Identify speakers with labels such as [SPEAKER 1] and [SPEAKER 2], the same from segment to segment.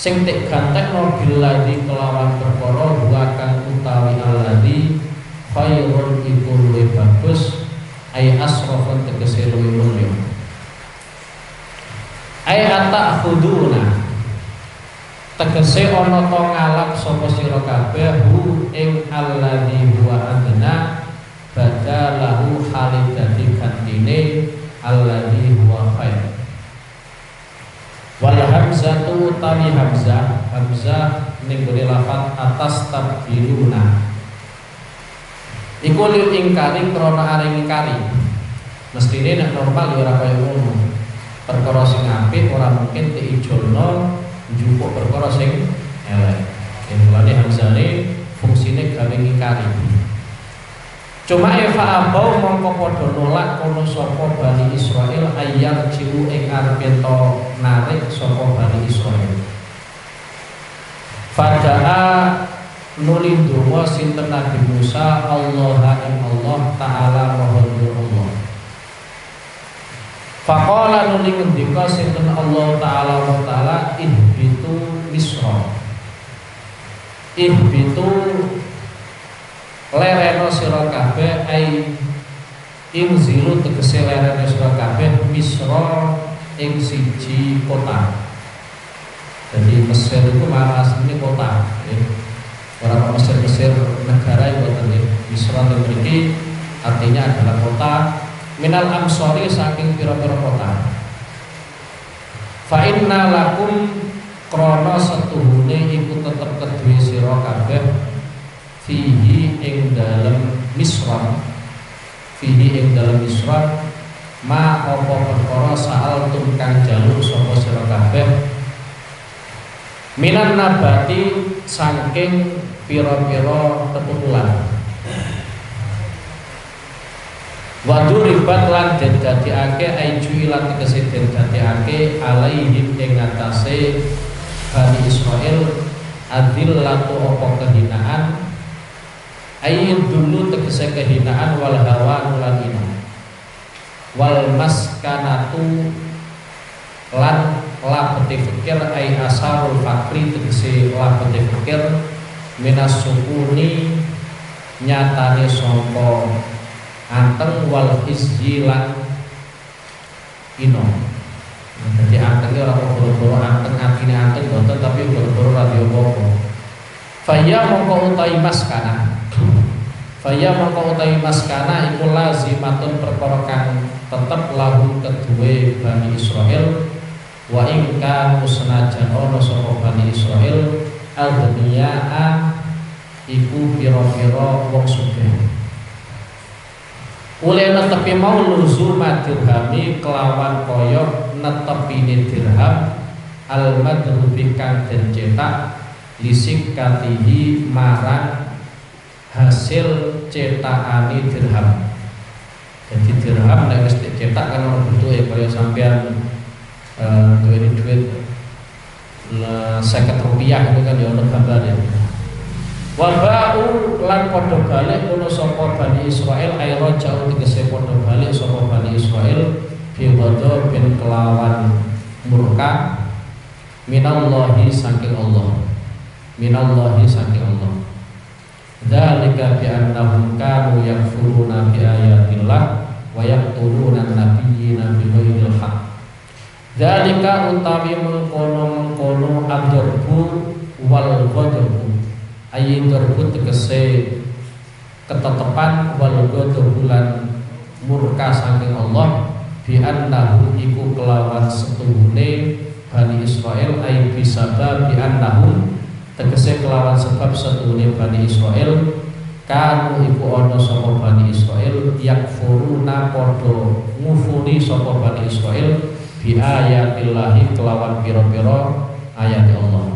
[SPEAKER 1] sing tek gantekno billadzi kelawan perkara wa kang utawi alladzi khairun iku luwih bagus ay asrafun tegese luwih mulya ay atakhuduna tegese ana to ngalap sapa sira kabeh hu ing alladzi huwa adna badalahu halidati gantine alladzi huwa khair. Wal hamzatu tani hamzah ning gone lafaz atas tabdiluna Iku lil ingkari krana areng ingkari. Mestine nek normal ya ora kaya ngono. Perkara sing apik ora mungkin diijolno njupuk perkara sing elek. Mulane hamzane fungsine gawe ngingkari. Cuma Eva abau mongko padha nolak kono sapa Bani Israil ayat ciu ing arepe to narik sapa Bani Israil. Fadaa nuli donga sinten Nabi Musa Allah ing Allah taala mohon Allah. Faqala nuli ngendika sinten Allah taala wa taala ihbitu Misra. Ihbitu lereno sira kabeh ai inzilu tegese lereno sira kabeh Misra ing siji kota. Jadi Mesir itu mana aslinya kota ya. Orang Mesir negara itu ya. Misra memiliki artinya adalah kota minal amsori saking pira-pira kota. Fa inna lakum krana setuhune iku tetep kedue sira kabeh fihi ing dalem Misra ma apa perkara saal tum kang jaluk sapa sira kabeh minan nabati saking pira-pira tetutulan wadu ribat lan den dadiake aiju lan tegese den dadiake alaihim ing atase Bani Israil adillatu apa kehinaan ayin dulu tegese kehinaan wal hawa lan ina wal maskanatu lan labete fikir ai asarul fakri tegese labete fikir minas sukuni nyatane sangka anteng wal hizji lan ino. Jadi anteng ora boro-boro anteng artine anteng boten tapi boro-boro radio apa. Faya mongko utahi maskana. Faya mongko utahi maskana iku lazimatun perkara kang tetep lahu kedue Bani Israil wa ing kanu senajan ana sapa Bani Israil al-dunyaan iku pira-pira wong sugih. Oleh netepi mau luzuma dirhami kelawan koyok netepine dirham al-madrubi kang den cetak lisik katihi marang hasil cetakane dirham. Jadi dirham nek wis dicetak kan ono bentuke kaya sampean duwe duit 50 rupiah itu kan ya ono gambare. Wa ba'u lan padha balik kono sapa Bani Israil ay raja'u tegese padha balik sapa Bani Israil bi ghadab bin kelawan murka minallahi saking Allah. Minallahi saking Allah. Dzalika bi annahum kanu yakfuruna bi ayatillah wa yaqtuluna an-nabiyyina bi ghairil haqq. Dzalika utawi mengkono ad-darbu wal ghadabu ayin terbut tegese ketetepan wal bulan murka saking Allah bi annahu iku kelawan setuhune Bani Israil ay bisabab bi annahu tegese kelawan sebab setuhune Bani Israil kanu iku ana sapa Bani Israil yakfuruna padha ngufuri sapa Bani Israil bi ayatillahi kelawan pira-pira ayat Allah.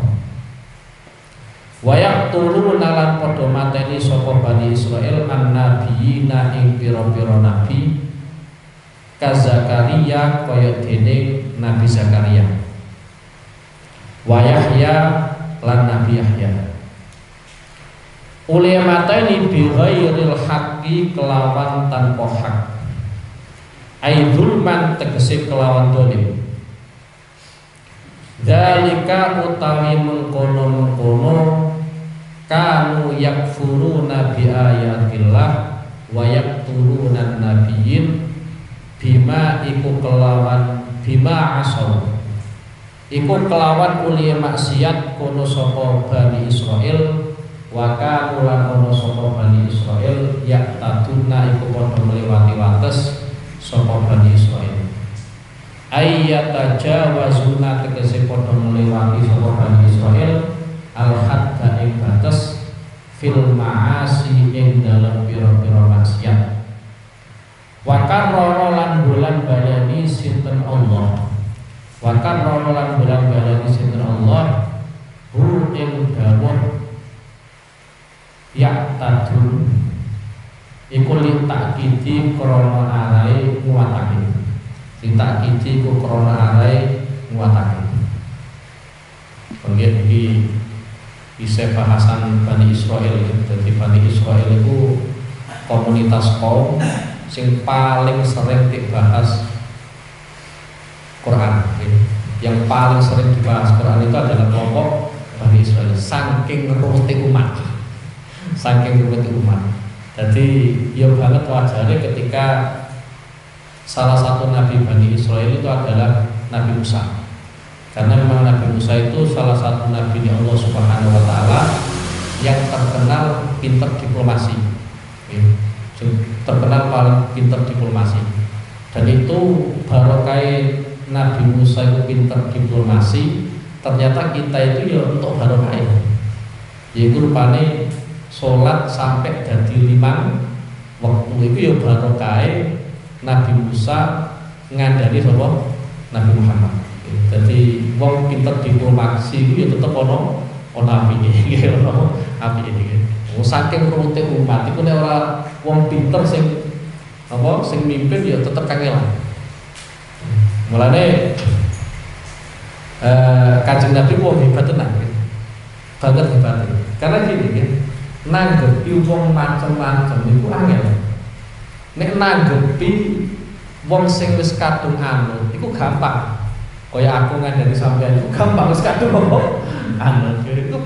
[SPEAKER 1] Wayak tulu nalan podo mateni sapa Bani Israil an-nabiyina ing pira-pira nabi ka Zakaria kaya dene Nabi Zakaria wa Yahya lan Nabi Yahya ule mateni bi ghairil haqqi kelawan tanpa hak ai zulman tegese kelawan dolim. Dalika utawi mengkono-mengkono kanu yakfuruna bi ayatillah wa yaqtuluna nabiyyin bima iku kelawan bima asaw iku kelawan uli maksiat kono sapa Bani Israil wa kanu lan kono sapa Bani Israil yak taduna iku padha melewati wates sapa Bani Israil ayyatajawazuna tegese padha melewati sapa Bani Israil al-hadda ing batas fil ma'asi ing dalam pira-pira maksiat. Wa karrara lan bulan balani sinten Allah. Wa karrara lan bulan balani sinten Allah hu ing dawuh ya tadul iku litakidi krana arae nguwatake. Litakidi iku krana arae nguwatake. Pengen iki bisa bahasan Bani Israel. Jadi Bani Israel itu komunitas kaum sing paling sering dibahas Quran. Yang paling sering dibahas Quran itu adalah kelompok Bani Israel. Saking rumite umat, saking rumite umat. Jadi ya banget wajarnya ketika salah satu nabi Bani Israel itu adalah Nabi Musa. Karena memang Nabi Musa itu salah satu nabi di Allah Subhanahu wa taala yang terkenal pintar diplomasi. Terkenal paling pintar diplomasi. Dan itu barokah Nabi Musa itu pintar diplomasi, ternyata kita itu ya untuk barokah. Yaitu rupane sholat sampai jadi 5 waktu itu ya barokah Nabi Musa ngandani sapa Nabi Muhammad. Jadi wong pinter diplomasi itu ya tetep ono apike, ono apike iki. Saking rumite umat iku nek ora wong pinter sing mimpin ya tetep kangelan. Mulane Kanjeng Nabi wong hebat tenan. Banget hebat. Karena gini kan, nanggepi wong macem-macem iku angel. Nek nanggepi wong sing wis kadung anu iku gampang. Kaya aku ngandani sampean itu gampang sekali ngomong itu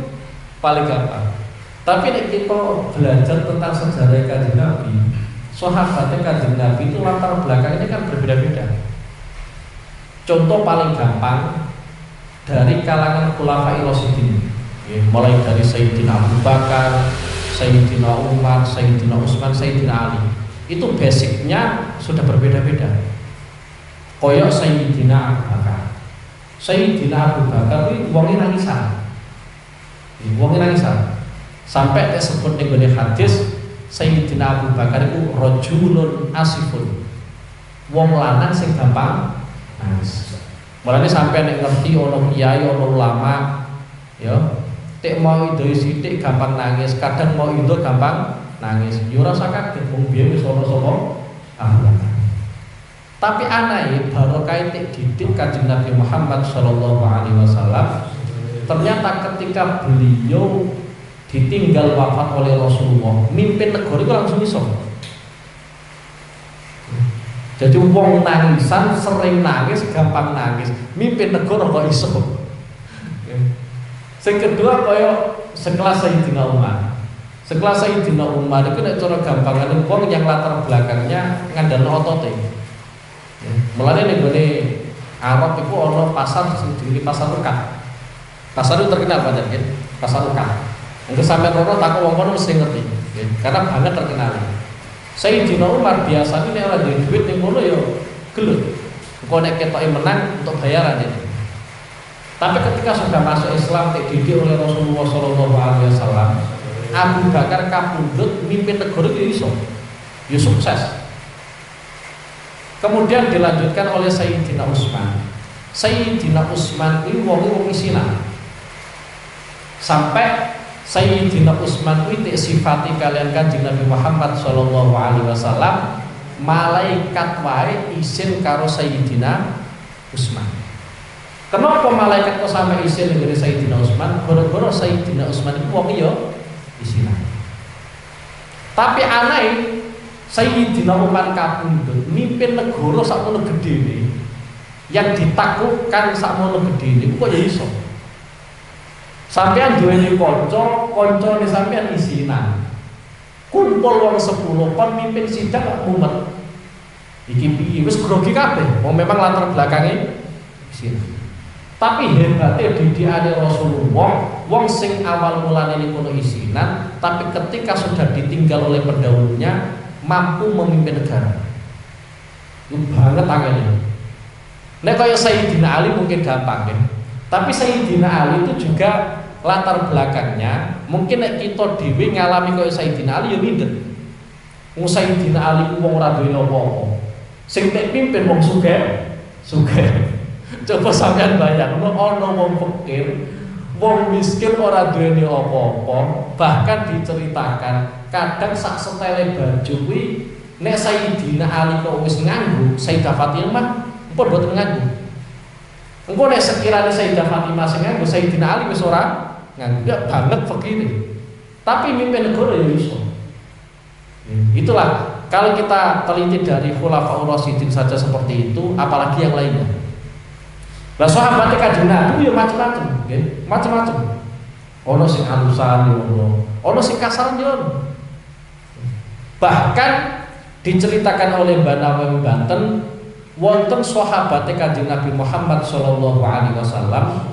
[SPEAKER 1] paling gampang. Tapi nek kita belajar tentang sejarah Kanjeng Nabi, sahabatnya Kanjeng Nabi itu latar belakangnya kan berbeda-beda. Contoh paling gampang dari kalangan khulafa'i rasyidin, mulai dari Sayyidina Abu Bakar, Sayyidina Umar, Sayyidina Utsman, Sayyidina Ali. Itu basicnya sudah berbeda-beda. Koyok Sayyidina Abu Bakar. Sayyidina Abu Bakar itu wongnya nangisan. Sampai disebut ning hadis Sayyidina Abu Bakar itu rajulun asifun. Wong lanang sing gampang nangis. Mulane sampai nek ngerti ana kiai, ana ulama, ya, tek mau ido sithik gampang nangis, kadang mau ido gampang nangis. Ya ora usah kaget wong biyen wis ana sapa Abu Bakar. Tapi anake barokah didik Kanjeng Nabi Muhammad sallallahu alaihi wasallam, ternyata ketika beliau ditinggal wafat oleh Rasulullah, mimpin negara itu langsung iso. Jadi wong nangisan sering nangis, gampang nangis, mimpin negara kok iso. Sing kedua kaya sekelas Sayyidina Umar. Sekelas Sayyidina Umar itu nek cara gampangane wong yang latar belakangnya ngandalno otote. Mulane ning gone Arab iku ana pasar sing jenenge pasar Mekah. Pasar itu terkenal banget kan? Pasar Mekah. Engko sampeyan ora takok wong kono mesti ngerti, karena banget terkenal. Sayyidina Umar biasanya nek ora duwe duit ning kono ya gelut. Engko nek ketoke menang untuk bayaran ini. Tapi ketika sudah masuk Islam dididik oleh Rasulullah sallallahu alaihi wasallam, Abu Bakar kapundhut mimpin negara itu iso. Ya sukses. Kemudian dilanjutkan oleh Sayyidina Utsman. Sayyidina Utsman itu wong isinan. Sampai Sayyidina Utsman itu sifati kalian Kanjeng Nabi Muhammad sallallahu alaihi wasallam, malaikat wae isin karo Sayyidina Utsman. Kenapa malaikat kok sampai isin dengan Sayyidina Utsman? Gara-gara Sayyidina Utsman itu wong yo isinan. Tapi anake Sayyidina Umar kapundhut mimpin negara sakmono gedene, yang ditaklukkan sakmono gedene kok ya iso. Sampeyan duweni kancane sampeyan isinan. Kumpul wong 10 kon mimpin sidang kok mumet. Iki piye wis grogi kabeh, wong memang latar belakangnya isinan. Tapi hebatnya didikane Rasulullah, wong sing awal mulane niku isinan, tapi ketika sudah ditinggal oleh pendahulunya mampu memimpin negara. Itu banget tangannya. Nek kaya Sayyidina Ali mungkin gampang ya. Tapi Sayyidina Ali itu juga latar belakangnya mungkin nek kita dhewe ngalami kaya Sayyidina Ali ya minder. Sayyidina Ali ku wong ora duwe apa-apa. Sing tek pimpin wong sugih. Coba sampean bayangno ana wong fakir, wong miskin ora duweni apa-apa, bahkan diceritakan kadang sak setele baju kuwi nek Sayyidina Ali kok wis nganggo, Sayyidah Fatimah pun boten nganggo. Engko nek sekiranya Sayyidah Fatimah sing nganggo, Sayyidina Ali wis ora nganggo. Ya banget fakire. Tapi mimpin negara ya iso. Itulah kalau kita teliti dari Khulafaur Rasyidin saja seperti itu, apalagi yang lainnya. Lah sahabat Kanjeng Nabi ya macam-macam, nggih, macam-macam. Ono sing halusan yo ono sing kasaran yo. Bahkan diceritakan oleh Mbak Nawawi Banten, wonten sahabat Kanjeng Nabi Muhammad sallallahu alaihi wasallam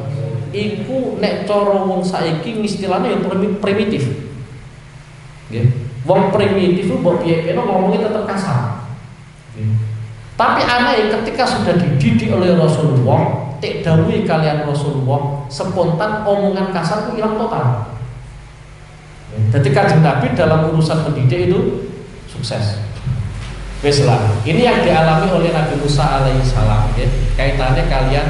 [SPEAKER 1] iku nek cara wong saiki istilahnya yang primitif. Nggih. Wong primitif itu mbok piye-piye ngomongnya tetap kasar. Tapi aneh ketika sudah dididik oleh Rasulullah, tek dawuhi kalian Rasulullah, spontan omongan kasar itu hilang total. Jadi Kanjeng Nabi dalam urusan pendidik itu sukses. Wes lah, ini yang dialami oleh Nabi Musa alaihissalam, ya. Kaitannya kalian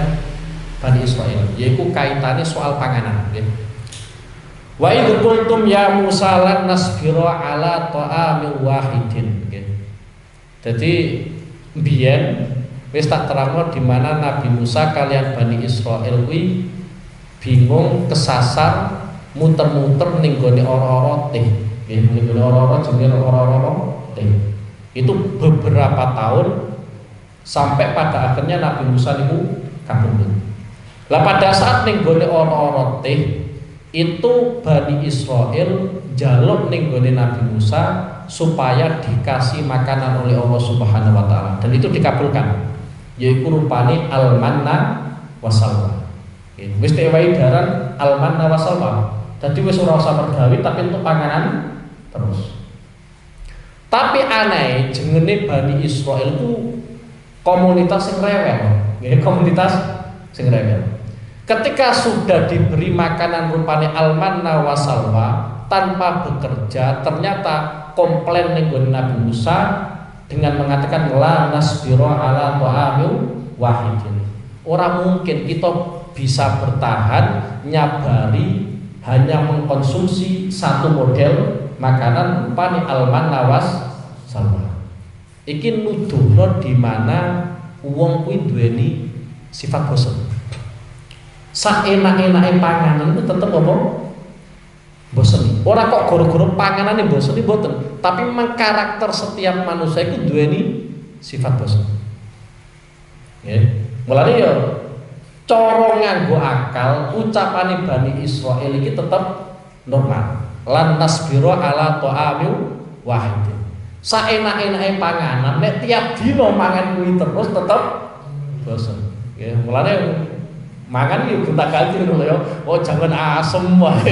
[SPEAKER 1] Bani Israel, yaitu kaitannya soal panganan, ya. Wa idh qultum ya Musa lan nasbira ala ta'amin wahidin. Jadi biyen wis tak terangno di mana Nabi Musa kalian Bani Israil kuwi bingung kesasar muter-muter ning gone ora-ora teh. Nggih, ning gone ora-ora jenenge ora-ora teh. Itu beberapa tahun sampai pada akhirnya Nabi Musa niku kabundut. Lah pada saat ning gone ora-ora teh itu Bani Israel jaluk ning gone Nabi Musa supaya dikasih makanan oleh Allah Subhanahu wa taala dan itu dikabulkan, yaitu rupane al-manna wasalwa. Wis tewahi daran al-manna wasalwa. Dadi wis ora usah mergawi tapi untuk panganan terus. Tapi aneh jenenge Bani Israel ku komunitas sing rewel, nggih, komunitas sing rewel. Ketika sudah diberi makanan rupanya al-manna wasalwa tanpa bekerja, ternyata komplain ning Nabi Musa dengan mengatakan la nasbira ala ta'amil wahidin. Ora mungkin kita bisa bertahan nyabari hanya mengkonsumsi satu model makanan rupanya al-manna wasalwa. Iki nuduhno di mana wong kuwi duweni sifat bosen. Saenak-enake panganan itu tetep apa? Bosen. Ora kok gara-gara panganane bosen iki mboten, tapi memang karakter setiap manusia itu duweni sifat bosen. Nggih. Mulane ya cara nganggo akal ucapane Bani Israil iki tetep normal. Lan nasbira ala ta'amil wahid. Saenak-enake panganan nek tiap dina mangan kuwi terus tetep bosen. Nggih. Mulane makan yuk kita ganti dulu ya. Oh jangan asem wae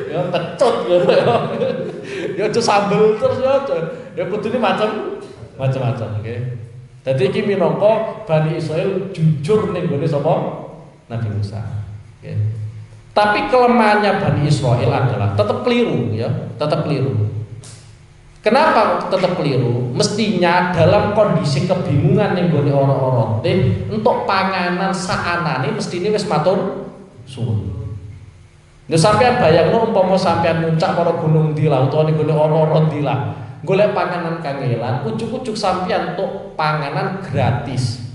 [SPEAKER 1] ya kecut gitu ya. Ya aja sambel terus ya. Ya kudune macam-macam oke. Dadi iki minangka Bani Israil jujur ning gone sapa? Nabi Musa. Oke. Tapi kelemahannya Bani Israil adalah tetap keliru ya, tetap keliru. Kenapa tetap keliru? Mestinya dalam kondisi kebingungan yang gone ora-ora teh untuk panganan saanane mestine wis matur suwun. Lha sampean bayangno umpama sampean muncak para gunung Dila utawa ning gone ora-ora Dila, golek panganan kangelan, ujug-ujug sampean untuk panganan gratis.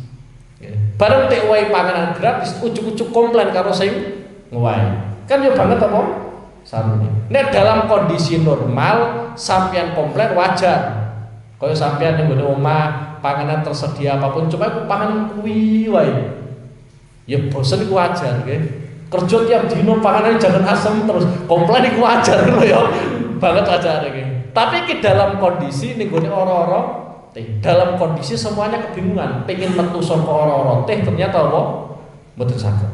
[SPEAKER 1] Bareng tek wae panganan gratis, ujug-ujug komplain karo sing ngowahi. Kan yo banget apa? Sarune. Nek dalam kondisi normal sampean komplain wajar. Kaya sampean ning gone omah panganan tersedia apapun cuma aku panganan kuwi wae. Ya bosen iku wajar nggih. Kerja tiap dino panganan jangan asem terus komplain iku wajar lho ya. Banget wajar iki. Tapi ki dalam kondisi ning gone ora-ora teh, dalam kondisi semuanya kebingungan, pengen metu saka ora-ora teh ternyata apa? Mboten saged.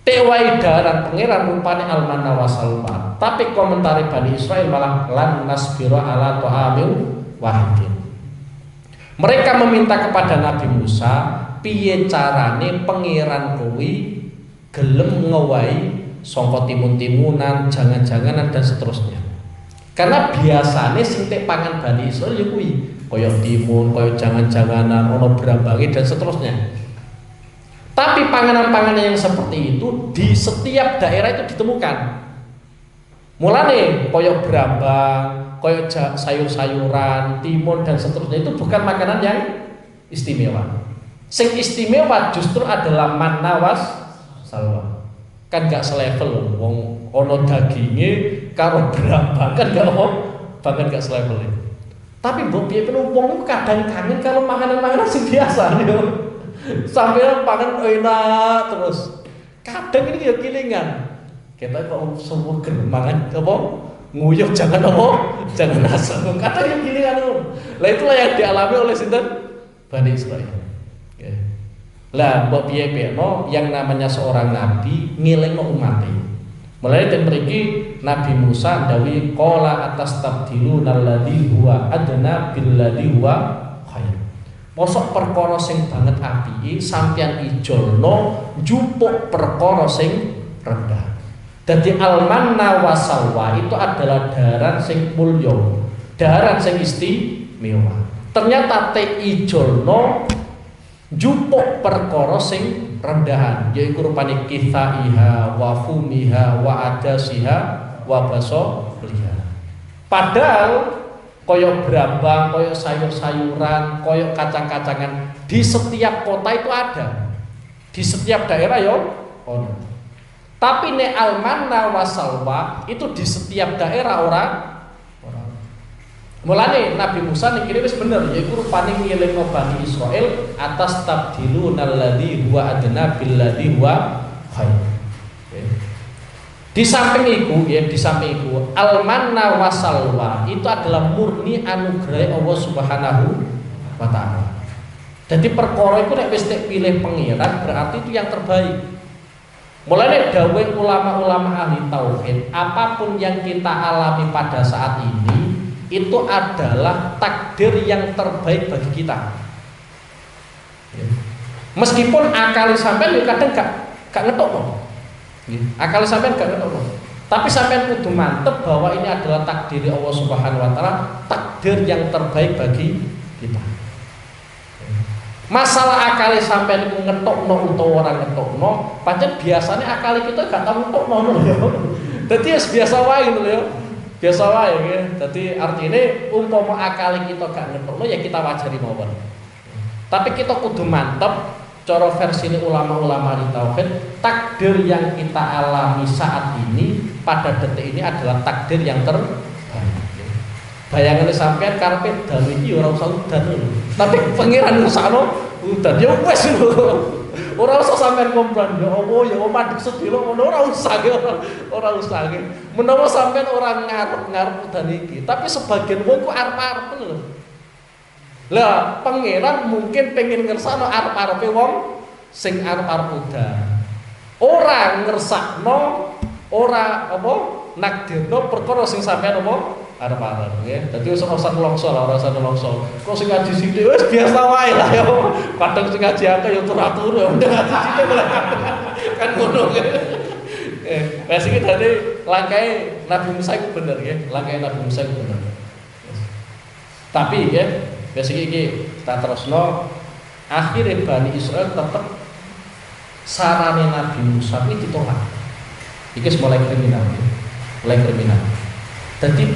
[SPEAKER 1] Tewai daran pangeran rupane al-manna wasalwa. Tapi komentar Bani Israil malah lan nasbira ala ta'amil wahidin. Mereka meminta kepada Nabi Musa, piye carane pangeran kuwi gelem ngowahi sangka timun-timunan, jangan-janganan dan seterusnya. Karena biasanya sing tek pangan Bani Israil ya kuwi, kaya timun, kaya jangan-janganan, ono berambangi dan seterusnya. Tapi panganan-panganan yang seperti itu di setiap daerah itu ditemukan. Mulane kaya berambang, kaya sayur-sayuran, timun dan seterusnya itu bukan makanan yang istimewa. Sing istimewa justru adalah manna was salwa. Kan gak selevel wong ono daginge karo berambang kan gak bahkan gak selevel. Tapi mbok piye wong kadang kangen kalau makanan-makanan sing biasa yo. Sampai pangan enak terus. Kadang ini ya kilingan. Kita kok semua germangan apa? Nguyuh jangan apa? Jangan asal. Kadang yang kilingan. Lah itulah yang dialami oleh sinten? Bani Israil. Lah mbok piye-piyeno yang namanya seorang nabi ngelingno umatnya. Mulai dari mriki Nabi Musa ndawi qala atastabdiluna alladzi huwa adna billadzi huwa khair. Mosok perkara sing banget apike sampeyan ijolno njupuk perkara sing rendah. Dadi al-manna wasalwa itu adalah daharan sing mulya, daharan sing istimewa. Ternyata te ijolno njupuk perkara sing rendahan, yaiku rupane kithaiha wa fumiha wa adasiha wa basoliha. Padahal koyok berambang, koyok sayur-sayuran, koyok kacang-kacangan di setiap kota itu ada, di setiap daerah yo ono. Tapi ne almanna wasalwa itu di setiap daerah orang. Mulane Nabi Musa niki wis bener, yaiku rupane ngelingno Bani Israil atas tabdiluna alladzi huwa adna billadzi huwa khair. Di samping itu, ya di samping itu, al-manna wasalwa itu adalah murni anugerah Allah Subhanahu wa taala. Jadi perkara itu nek wis pilih pangeran berarti itu yang terbaik. Mulai dawuh ulama-ulama ahli tauhid, apapun yang kita alami pada saat ini itu adalah takdir yang terbaik bagi kita. Meskipun akal sampean kadang gak ngetokno. Akal sampean gak ngetokno. Tapi sampean kudu mantep bahwa ini adalah takdir Allah Subhanahu wa taala, takdir yang terbaik bagi kita. Masalah akal sampean iku ngetokno utawa ora ngetokno, pancen biasanya akal kita gak tau ngetokno lho ya. Dadi biasa wae lho ya. Biasa wae ya. Dadi artine umpama akal kita gak ngetokno ya kita wajari mawon. Tapi kita kudu mantep cara versi ulama-ulama di tauhid, takdir yang kita alami saat ini pada detik ini adalah takdir yang terbaik. Bayangannya sampean karepe dalu iki ora usah udan lho. Tapi pangeran usahno udan ya wis lho. Ora usah sampean komplain ya apa ya madhek sedelo ngono ora usah ora usah. Menawa sampean ora ngarep-ngarep udan iki, tapi sebagian wong ku arep-arep lho. Lah pangeran mungkin pengen ngersakno arep-arepe wong sing arep-arep udan. Ora ngersakno, ora apa nakdirno perkara sing sampean apa arep-arep nggih. Dadi wis ora usah nelongso lah, ora usah nelongso. Kok sing ngaji sithik wis biasa wae lah ya. Kadang sing ngaji akeh ya turu-turu ya ngaji sithik lah. Kan ngono. Wes iki dadi langkahe Nabi Musa iku bener nggih, langkahe Nabi Musa iku bener. Tapi nggih besok iki kita terusno akhirnya Bani Israil tetap sarane Nabi Musa ini ditolak. Iki mulai kriminal, mulai kriminal. Jadi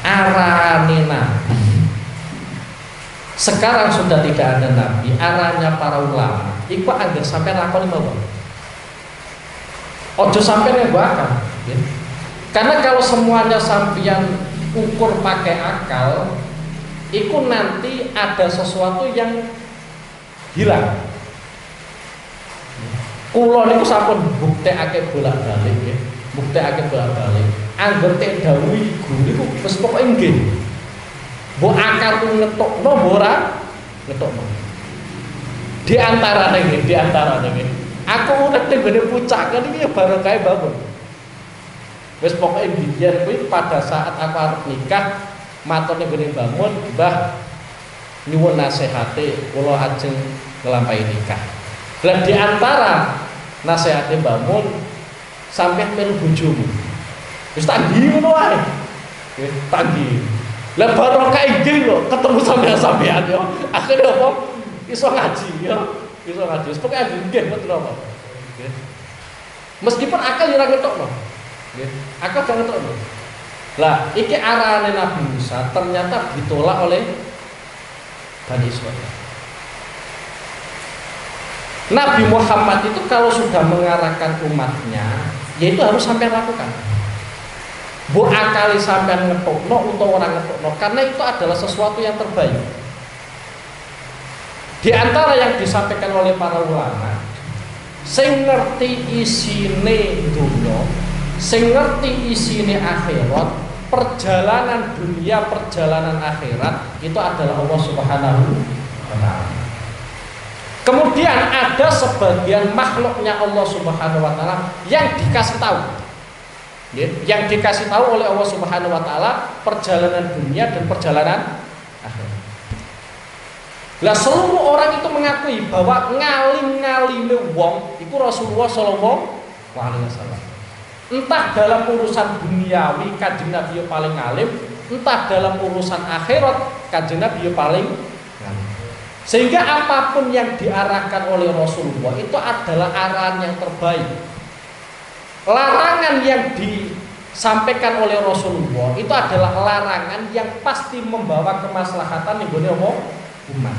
[SPEAKER 1] arane Nabi sekarang sudah tidak ada Nabi, arahnya para ulama. Iku agar sampai lakoni mawon. Ojo sampai ngebakar, ya. Karena kalau semuanya sampeyan ukur pakai akal, itu nanti ada sesuatu yang hilang. Kulo niku sampun buktekake bolak-balik nggih. Buktekake bolak-balik. Angger tek dawuhi guru niku wis pokoke nggih. Mbok akarku ngetokno mbok ora ngetokno. Di antarane nggih. Aku urip ning gone pucakan iki ya barokah bangun. Wis pokoke biyen kuwi pada saat aku arep nikah matone gone bangun, Mbah nyuwun nasihate kula ajeng nglampahi nikah. Lah di antara nasihate bangun sampeyan melu bojomu. Wis tak ndi ngono wae. Nggih, tanggi. Lah barokah iki lho ketemu sampean yo. Akhire apa? Iso ngaji yo. Iso ngaji. Pokoke nggih mboten apa. Nggih. Meskipun akal ora ngetokno. Nggih. Akal gak ngetokno. Lah, iki arahane Nabi Musa ternyata ditolak oleh Bani Israil. Nabi Muhammad itu kalau sudah mengarahkan umatnya, yaitu harus sampai lakukan. Bu akali sampai ngetokno atau orang ngetokno, karena itu adalah sesuatu yang terbaik. Di antara yang disampaikan oleh para ulama, sing ngerti isine dunya, sing ngerti isine akhirat, perjalanan dunia, perjalanan akhirat itu adalah Allah Subhanahu wa taala. Kemudian ada sebagian makhluknya Allah Subhanahu wa taala yang dikasih tahu. Yang dikasih tahu oleh Allah Subhanahu wa taala perjalanan dunia dan perjalanan akhirat. Lah seluruh orang itu mengakui bahwa ngalim-ngalime wong iku Rasulullah sallallahu alaihi wasallam. Entah dalam urusan duniawi Kanjeng Nabi paling alim, entah dalam urusan akhirat Kanjeng Nabi paling alim. Sehingga apapun yang diarahkan oleh Rasulullah itu adalah arahan yang terbaik. Larangan yang disampaikan oleh Rasulullah itu adalah larangan yang pasti membawa kemaslahatan ning gone umat.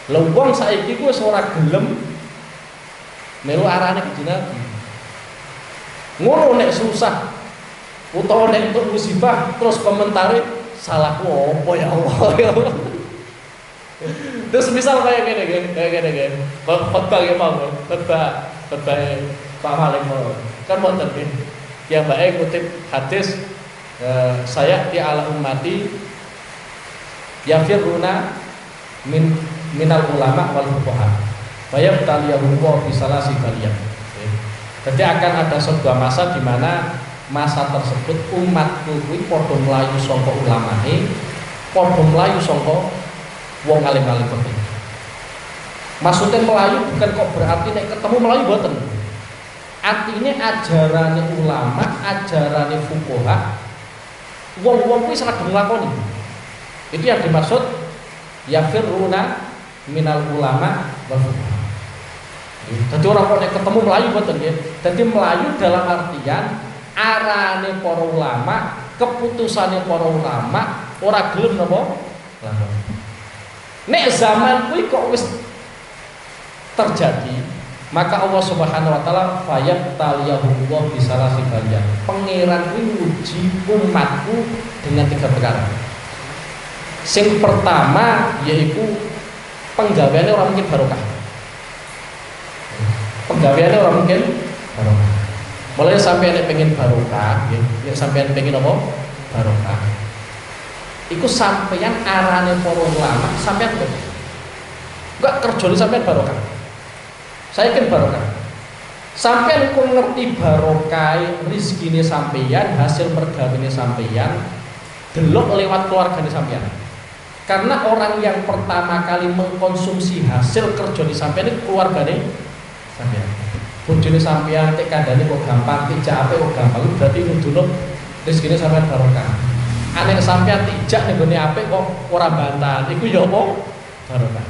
[SPEAKER 1] Lha wong saiki ku wis ora gelem melu arahane Kanjeng Nabi. Ngono nek susah utawa nek untuk musibah terus komentari salahku apa ya Allah ya Allah. Terus misal kayak gini khotbah ya mau khotbah Pak Malik mau kan wonten ya bae kutip hadis saya di ala ummati yafiruna minal ulama wal fuqaha bayab taliyahu wa bisalasi baliyah. Jadi akan ada sebuah masa di mana masa tersebut umatku kuwi padha mlayu saka ulamae, padha mlayu saka wong alim-alim penting. Maksudnya melayu bukan kok berarti nek ketemu melayu mboten. Artinya ajarane ulama, ajarane fuqaha, wong-wong kuwi ora nglakoni. Itu yang dimaksud yafiruna minal ulama wal fuqaha. Jadi orang kok nek ketemu melayu mboten nggih. Dadi melayu dalam artian arane para ulama, keputusane para ulama ora gelem napa? Nek zaman kuwi kok wis terjadi, maka Allah Subhanahu wa taala fayat taliyahullah bisalasi bayan. Pangeran kuwi nguji umatku dengan 3 perkara. Sing pertama yaitu penggaweane ora mungkin barokah. Penggaweane ora mungkin barokah. Mulai sampai nek pengen barokah, nek sampean pengen apa? Barokah. Iku sampeyan arane para ulama, sampeyan enggak kerjane sampeyan barokah. Saya kan barokah. Sampeyan kok ngerti barokah rezekine sampeyan, hasil pergawene sampeyan, delok lewat keluargane sampeyan. Karena orang yang pertama kali mengkonsumsi hasil kerjane sampeyan itu keluargane sampeyan. Bojone sampeyan tek kandhane kok gampang, tidak apik kok gampang, berarti nuduno rezekine sampeyan barokah. Anek sampeyan tidak ning gone apik kok ora bantah, iku ya apa? Barokah.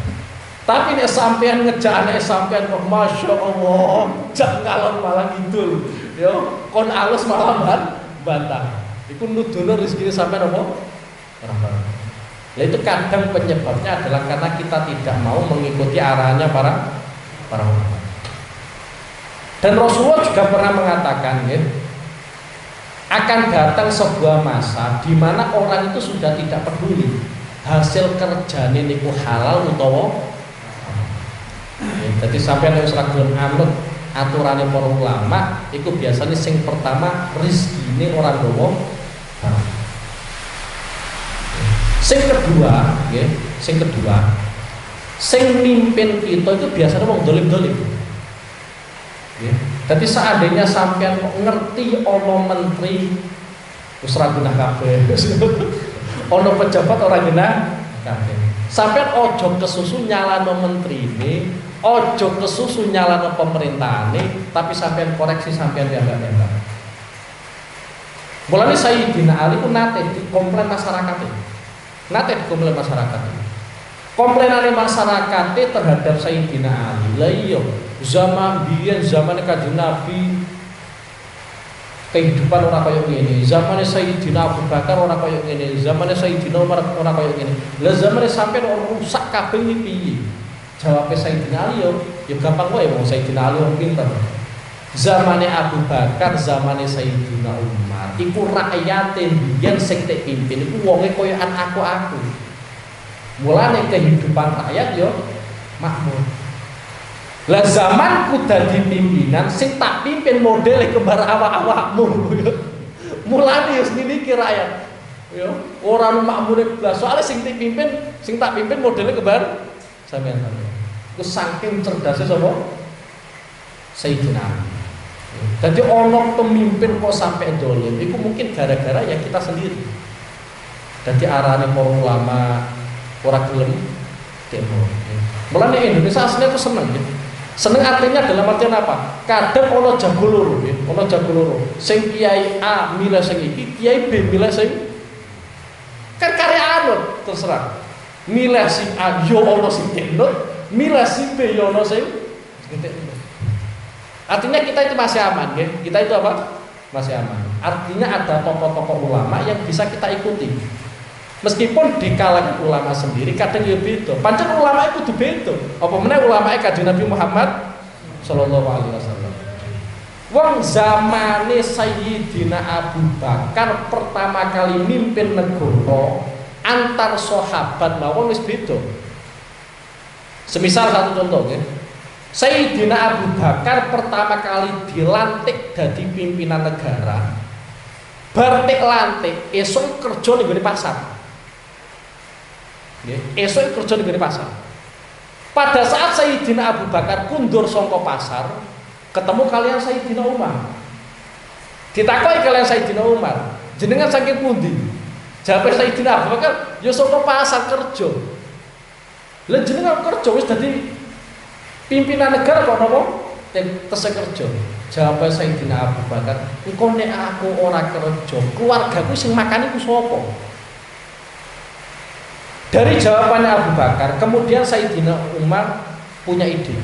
[SPEAKER 1] Tapi nek sampeyan ngejak anek sampeyan kok Masya Allah, jak ngalon malah ngidul, yo kon alus malah bantah. Iku nuduno rezekine sampeyan apa? Ora barokah. Nah itu kadang penyebabnya adalah karena kita tidak mau mengikuti arahannya para ulama. Dan Rasulullah juga pernah mengatakan, ya, akan datang sebuah masa di mana orang itu sudah tidak peduli hasil kerjane niku halal utawa. Jadi sampai nek ora gelem anut aturane para ulama, iku biasanya sing pertama rezekine orang gawa. Sing kedua, ya, sing mimpin kita itu biasanya wong dolim-dolim. Ya. Jadi seandainya sampean ngerti ono menteri wis ora genah kabeh. Ono pejabat ora genah kabeh. Sampean ojo kesusu nyalano menterine, ojo kesusu nyalano pemerintahane, tapi sampean koreksi sampean dianggap. Mulane Sayyidina Ali ku nate dikomplain masyarakat. Nate dikomplain masyarakat. Komplainane masyarakat terhadap Sayyidina Ali. Lah iya, zaman biyen zaman Kanjeng Nabi kehidupan orang kaya ngene, zamane Sayyidina Abu Bakar orang kaya ngene, zamane Sayyidina Umar orang kaya ngene. Lah zamane sampeyan orang rusak kabeh iki piye? Jawabe Sayyidina Ali yo gampang wae wong Sayyidina Ali wong pinter. Zamane Abu Bakar, zamane Sayyidina Umar, iku rakyate biyen sing tek pimpin iku wonge koyokan aku. Mulane kehidupan rakyat yo makmur. Lah zamanku dadi pimpinan sing tak pimpin modele kembar awak-awakmu. Mulane yo niki rakyat. Yo, ora makmure blas. Soale sing tak pimpin modele kembar sampean. Iku saking cerdasé sapa? Sayyidina Ali. Jadi ono pemimpin kok sampai dolim, itu mungkin gara-gara ya kita sendiri. Jadi arahnya para ulama, orang gelem demo. Mulane Indonesia aslinya itu seneng ya. Seneng artinya dalam artian apa? Kadang ono jago loro ya, ono jago loro. Sing kiai A milih sing iki, kiai B milih sing kan karya anut terserah. Milih si A yo ono sing denut, milih si B yo ono sing denut. Artinya kita itu masih aman ya. Kita itu apa? Masih aman. Artinya ada tokoh-tokoh ulama yang bisa kita ikuti. Meskipun di kalangan ulama sendiri kadang ya beda. Pancen ulama itu kudu beda. Apa meneh ulama Kanjeng Nabi Muhammad sallallahu alaihi wasallam. Wong zamane Sayyidina Abu Bakar pertama kali mimpin negara antar sahabat mawon wis beda. Semisal satu contoh ya. Sayyidina Abu Bakar pertama kali dilantik dadi pimpinan negara. Bartek lantik, esuk kerja ning gone pasar. Nggih, esuk kerja ning gone pasar. Pada saat Sayyidina Abu Bakar kundur saka pasar, ketemu kalian Sayyidina Umar. Ditakoki kalian Sayyidina Umar, jenengan saking pundi? Jawabe Sayyidina Abu Bakar, ya saka pasar kerja. Lah jenengan kerja wis dadi pimpinan negara kok nopo tesih kerja. Jawab Sayyidina Abu Bakar, engko nek aku ora kerja, keluargaku sing makan iku sapa? Dari jawabannya Abu Bakar, kemudian Sayyidina Umar punya ide.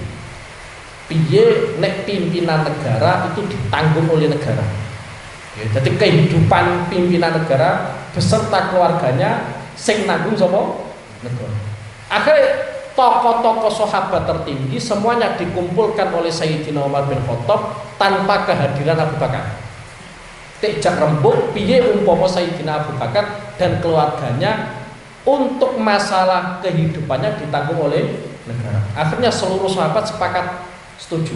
[SPEAKER 1] Piye nek pimpinan negara itu ditanggung oleh negara? Ya, jadi kehidupan pimpinan negara beserta keluarganya sing nanggung sapa? Negara. Akhirnya tokoh-tokoh sahabat tertinggi semuanya dikumpulkan oleh Sayyidina Umar bin Khattab tanpa kehadiran Abu Bakar. Tidak rembuk piye umpama Sayyidina Abu Bakar dan keluarganya untuk masalah kehidupannya ditanggung oleh negara. Akhirnya seluruh sahabat sepakat setuju.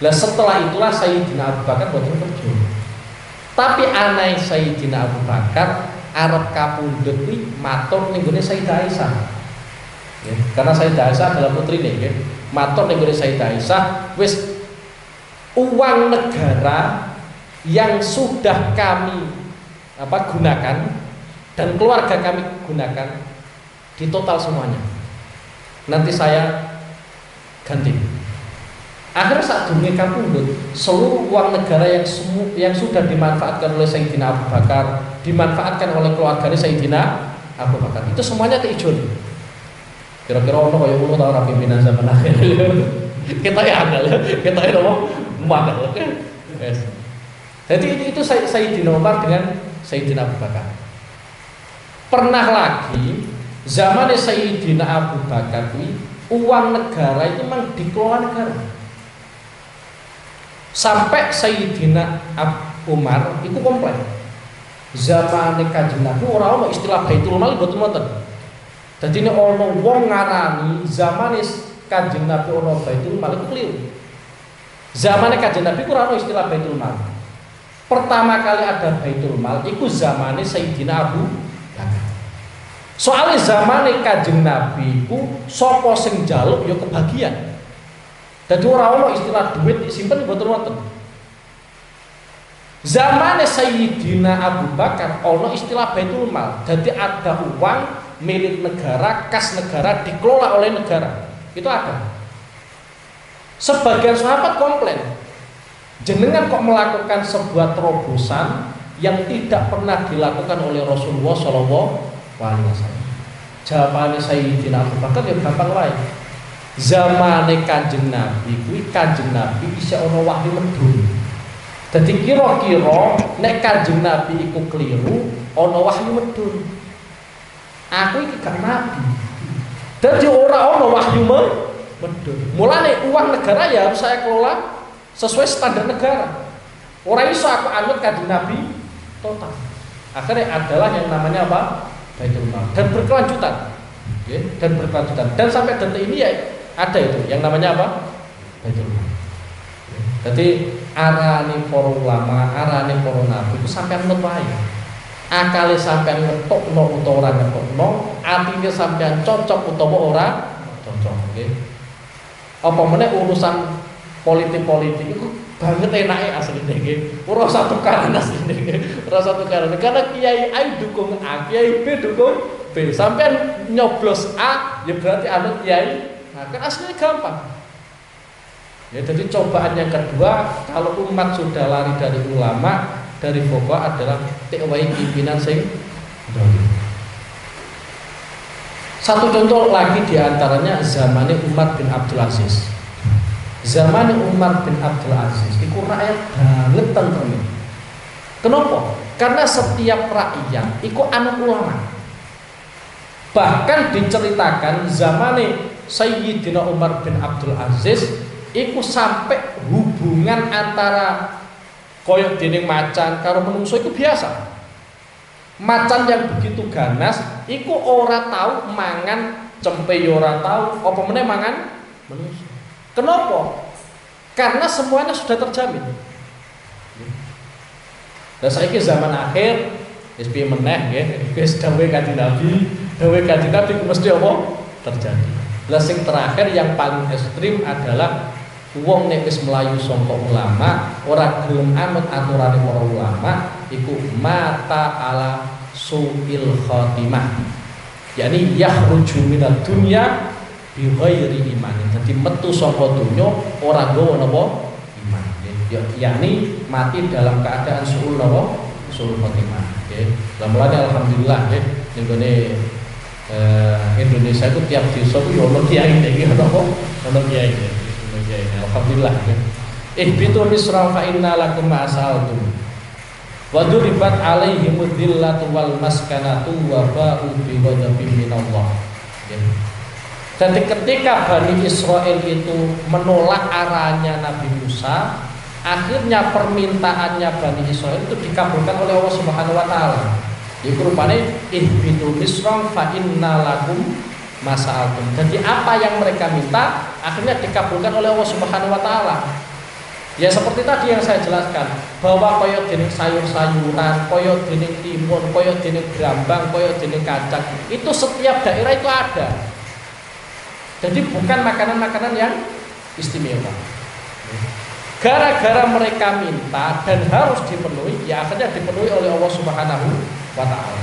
[SPEAKER 1] Lah setelah itulah Sayyidina Abu Bakar boten kerja. Tapi aneh Sayyidina Abu Bakar arep kapundhut kuwi matur ning gone Sayyidah Aisyah. Ya, karena Sayyidah Aisyah adalah putri nih, ya. Matur ning gone Sayyidah Aisyah, wis uang negara yang sudah kami gunakan dan keluarga kami gunakan ditotal semuanya. Nanti saya ganti. Akhirnya saat dunia kapundhut, seluruh uang negara yang sudah dimanfaatkan oleh Sayyidina Abu Bakar, dimanfaatkan oleh keluarganya Sayyidina Abu Bakar, itu semuanya teijoli. Kira-kira ono kaya ngono ta ora pimpinan zaman akhir. Kita ya andal ya. Kita ya ngomong mandal. Yes. Jadi itu Sayyidina Umar dengan Sayyidina Abu Bakar. Pernah lagi zaman Sayyidina Abu Bakar ini uang negara itu memang dikelola negara. Sampai Sayyidina Umar itu komplain. Zaman Kanjeng Nabi ora ono istilah Baitul Mal mboten wonten. Dadi nek ana wong ngarani zamane Kanjeng Nabi ana Baitul Mal iku keliru. Zamane Kanjeng Nabi ora ana istilah Baitul Mal. Pertama kali ada Baitul Mal iku zamane Sayyidina Abu Bakar. Soale zamane Kanjeng Nabi iku sapa sing njaluk ya kebagian. Dadi ora ana istilah duit disimpen mboten wonten. Zamane Sayyidina Abu Bakar ana istilah Baitul Mal. Dadi ada uang milik negara, kas negara dikelola oleh negara. Itu ada. Sebagian sahabat komplain. Jenengan kok melakukan sebuah terobosan yang tidak pernah dilakukan oleh Rasulullah Shallallahu Alaihi Wasallam. Jawabannya Sayyidina Abu Bakar ya gampang wae. Zamane Kanjeng Nabi kuwi Kanjeng Nabi isih ana wahyu medhun. Dadi kira-kira nek Kanjeng Nabi iku keliru ana wahyu medhun. Aku iki gak nabi. Dadi ora ana wahyu medhun. Mulane uang negara ya harus saya kelola sesuai standar negara. Ora iso aku anut Kanjeng Nabi total. Akhirnya adalah yang namanya apa? Baitul Mal. Dan berkelanjutan. Ya, dan berkelanjutan. Dan sampai detik ini ya ada itu yang namanya apa? Baitul Mal. Jadi arane para ulama, arane para nabi itu sampean nut wae. Akale sampean ngetokno utawa ora ngetokno, atine sampean cocok utawa ora cocok, nggih. Apa meneh urusan politik-politik itu banget enake asline nggih. Ora satu karan asline nggih. Ora satu karan. Karena kiai A dukung A, kiai B dukung B. Sampean nyoblos A, ya berarti anut kiai. Nah, kan aslinya gampang. Ya, jadi cobaan yang kedua, kalau umat sudah lari dari ulama, dari pokok adalah tekwai pimpinan sing dolim. Satu contoh lagi diantaranya zamannya Umar bin Abdul Aziz. Zamannya Umar bin Abdul Aziz itu rakyat banget tentrem. Kenapa? Karena setiap rakyat itu anut ulama. Bahkan diceritakan zamannya Sayyidina Umar bin Abdul Aziz iku sampai hubungan antara koyok dening macan karo menungso itu biasa. Macan yang begitu ganas iku ora tahu mangan cempe ora tahu apa meneh mangan menungso. Kenapa? Karena semuanya sudah terjamin. Dan saiki zaman akhir wis piye meneh nggih, wis dawuhe Kanjeng Nabi, dawuhe Kanjeng Nabi mesti apa? Terjadi. Lah sing terakhir yang paling ekstrim adalah wong nek wis mlayu saka ulama, ora gelem anut aturane para ulama, iku mata ala suil khatimah. Yani yakhruju minad dunya bi ghairi iman. Dadi metu saka donya ora nggawa napa iman. Yani mati dalam keadaan suul napa? Suul khatimah. Nggih. Lah mulane alhamdulillah nggih ning Indonesia itu tiap desa itu ono kiai iki ono kiai. Alhamdulillah. Ihbitu misra fa inna lakum ma asaltum. Wa duribat alaihim dhillatu wal maskanatu wa ba'u bi ghadabin minallah. Jadi ketika Bani Israel itu menolak arahannya Nabi Musa, akhirnya permintaannya Bani Israel itu dikabulkan oleh Allah Subhanahu wa taala. Iku rupane ihbitu misra fa inna lakum masa'altum. Jadi apa yang mereka minta akhirnya dikabulkan oleh Allah Subhanahu wa taala. Ya seperti tadi yang saya jelaskan, bahwa koyo dening sayur-sayuran, koyo dening timun, koyo dening brambang, koyo dening kacang, itu setiap daerah itu ada. Jadi bukan makanan-makanan yang istimewa. Gara-gara mereka minta dan harus dipenuhi, ya akhirnya dipenuhi oleh Allah Subhanahu wa taala.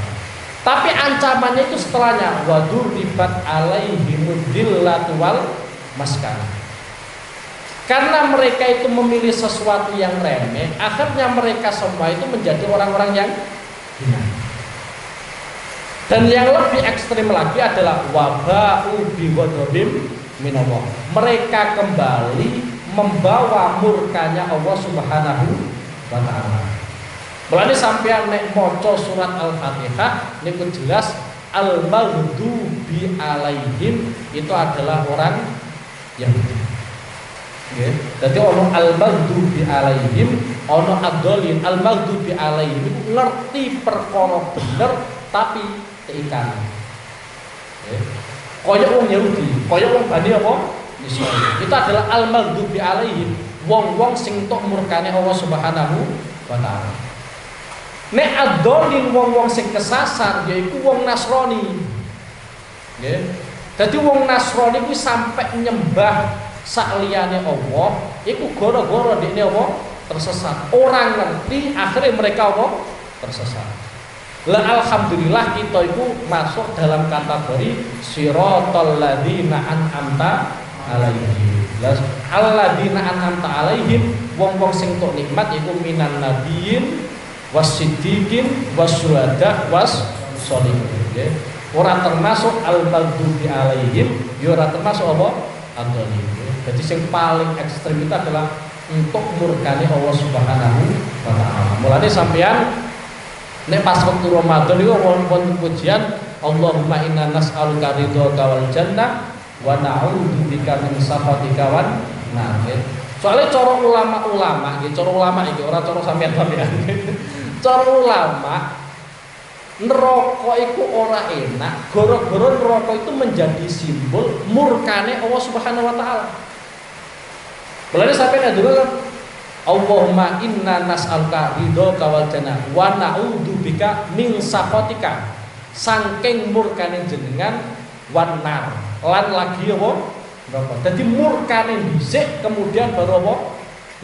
[SPEAKER 1] Tapi ancamannya itu setelahnya wadur ribat alaihimudillatu wal maskanah. Karena mereka itu memilih sesuatu yang remeh, akhirnya mereka semua itu menjadi orang-orang yang hina. Dan yang lebih ekstrim lagi adalah waba'u bi ghadabim minallah. Mereka kembali membawa murkanya Allah Subhanahu wa taala. Mulane sampeyan nek maca surat Al-Fatihah niku jelas al-maghdubi alaihim itu adalah orang Yahudi. Nggih. Dadi ono al-maghdubi alaihim, ono ad-dhalin. Al-maghdubi alaihim ngerti perkara bener tapi keikan. Nggih. Kaya wong Yahudi, kaya wong Bani apa? Israil. Itu adalah al-maghdubi alaihim, wong-wong sing tok murkane Allah Subhanahu wa taala. Nek ad-dhalin wong-wong sing kesasar yaiku wong Nasrani. Nggih. Dadi wong Nasrani kuwi sampai nyembah sakliyane Allah, iku gara-gara dekne apa? Tersesat. Orang ngerti, akhirnya mereka apa? Tersesat. Lah alhamdulillah kita itu masuk dalam kategori siratal ladzina an'amta alaihim. Lah alladzina an'amta alaihim wong-wong sing tok nikmat iku minan nabiyyin wasiddiqin wasyuhada wassolihin nggih. Ora termasuk al-maghdubi alaihim, ya ora termasuk apa? Ad-dhalin. Jadi yang paling ekstrem itu adalah untuk murkani Allah Subhanahu wa taala. Mulane sampean nek pas waktu Ramadan iku wonten pujian Allahumma inna nas'aluka ridhaka wal jannah wa na'udzu bika min sakhatika wan nar. Soalnya cara ulama-ulama nggih, cara ulama iki ora cara sampean. Cara ulama neraka itu ora enak, gara-gara neraka itu menjadi simbol murkane Allah Subhanahu wa taala. Mulane sampeyan ndonga Allahumma inna nas'aluka ridhaka wal jannah wa na'udzu bika min sakhatika. Saking murkane jenengan wan nar. Lan lagi apa? Neraka. Dadi murkane dhisik kemudian baru apa?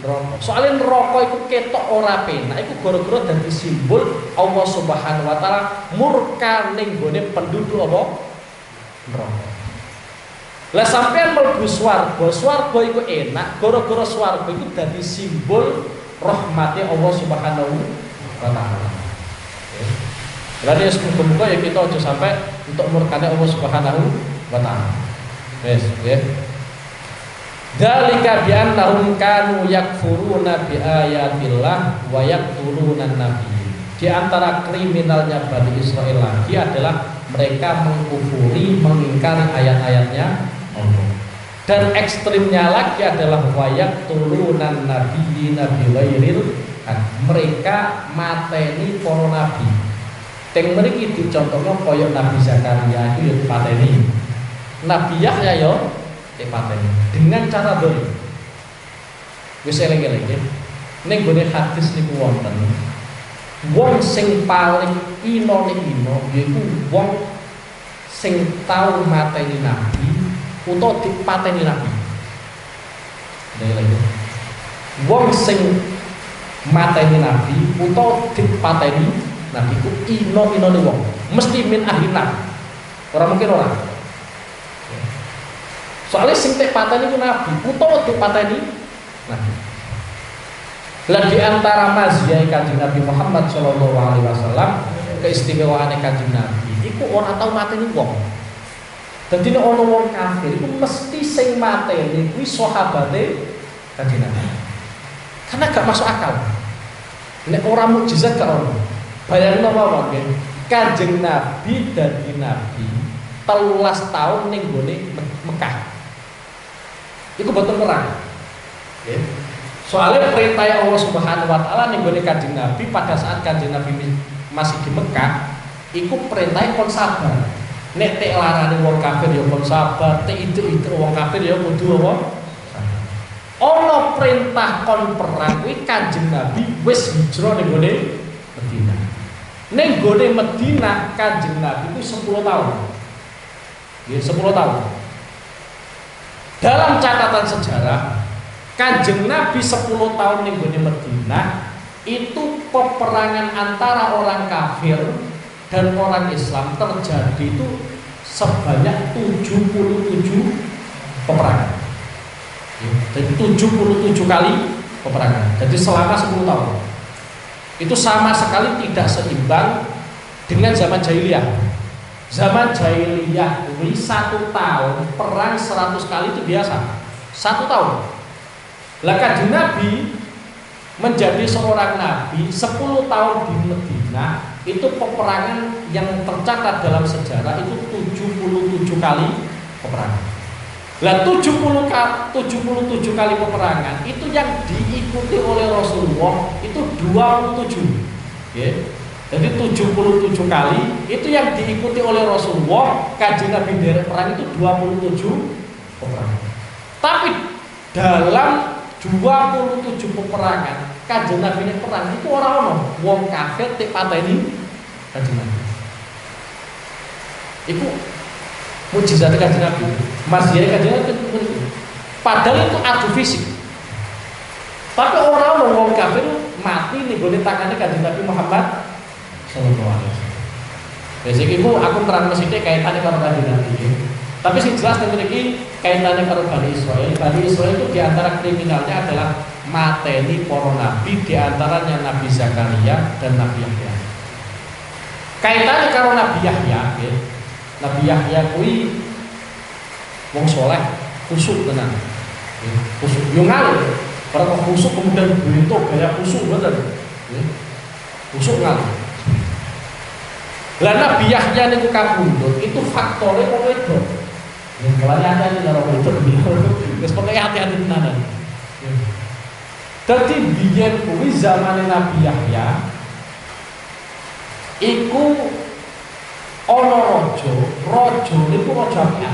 [SPEAKER 1] Neraka. Soalnya neraka itu ketok ora penak, itu gara-gara dadi simbol Allah Subhanahu wa taala murka ning gone penduduk apa? Neraka. Lah sampean mlebu swarga iku enak, gara-gara swarga iku dadi simbol rahmate Allah Subhanahu wa taala. Berarti semoga ya kita aja sampai untuk murkane Allah Subhanahu wa taala. Wes, nggih. Dzalika bi annahum kanu yakfuruna bi ayatillah wa yaqtuluna nabiyyin. Di antara kriminalnya Bani Israil lagi adalah mereka mengkufuri, mengingkari ayat-ayatnya Allah. Dan ekstrimnya lagi adalah wa yaqtuluna nabiyyin bi ghairil haq. Mereka mateni para nabi. Teng mriki dicontohno kaya Nabi Zakaria itu ya dipateni. Nabi Yahya ya dipateni dengan cara dolim. Wis eling-eling nggih. Ning gone hadis niku wonten wong sing paling ino yaiku wong sing tau mateni nabi utawa dipateni nabi. Eling-eling. Wong sing mateni nabi utawa dipateni nabi ku ino-inone wong mesti min ahlinar. Ora mungkin ora. Soalnya sing tek pateni ku nabi utawa dipateni nabi. Lah di antara mazhiyah Kanjeng Nabi Muhammad sallallahu alaihi wasallam, keistimewaane Kanjeng Nabi iku ora tau mateni wong. Dadi nek ana wong kafir iku mesti sing mateni kuwi sahabate Kanjeng Nabi. Karena gak masuk akal. Nek ora mukjizat gak ono. Bayangno mawon nggih. Kanjeng Nabi dadi nabi 13 tahun ning gone Mekah. Iku boten perang. Nggih. Soalnya perintah Allah Subhanahu wa taala ning gone Kanjeng Nabi pada saat Kanjeng Nabi masih di Mekah, iku perintah kon sabar. Nek tek larane wong kafir ya kon sabar, tek itu wong kafir ya kudu apa? Ana perintah kon perang kuwi Kanjeng Nabi wis hijrah ning gone Madinah. Ning gone Madinah Kanjeng Nabi itu 10 tahun. Ya 10 tahun. Dalam catatan sejarah Kanjeng Nabi 10 tahun ning gone Madinah itu peperangan antara orang kafir dan orang Islam terjadi itu sebanyak 77 peperangan. Jadi 77 kali peperangan. Jadi selama 10 tahun. Itu sama sekali tidak seimbang dengan zaman jahiliyah. Zaman jahiliyah ini 1 tahun perang 100 kali itu biasa. 1 tahun. Lah Kanjeng Nabi menjadi seorang nabi 10 tahun di Madinah, itu peperangan yang tercatat dalam sejarah itu 77 kali peperangan. Lah 77 kali peperangan itu yang diikuti oleh Rasulullah itu 27. Ya. Jadi 77 kali itu yang diikuti oleh Rasulullah, Kanjeng Nabi derek perang itu 27 peperangan. Tapi dalam 27 peperangan Kanjeng Nabi ini perang itu orang ono wong kafir tek pateni Kanjeng Nabi. Iku mujizat Kanjeng Nabi. Masih Kanjeng Nabi padahal itu adu fisik. Tapi orang ono wong kafir mati nih gone tangane Kanjeng Nabi Muhammad sallallahu alaihi wasallam. Besok iku aku terang mesine kaitane karo Kanjeng Nabi. Tapi sing jelas ini kaitannya karo Bani Israil. Bani Israil itu diantara kriminalnya adalah mateni para nabi, diantaranya Nabi Zakaria dan Nabi Yahya. Kaitannya karo Nabi Yahya, ya. Nabi Yahya kui wong soleh, kusuk tenan, ya. Kusuk, yo ngalir. Para kusuk kemudian bentuk gaya kusuk bener, ya. Kusuk ngalir. Lah Nabi Yahya niku kabundut itu faktornya wong wedok. Yang mulanya ada di dalam itu, terus pakai hati-hati tenanan. Jadi biyen kuwi zaman Nabi Yahya, iku ana raja niku raja apik.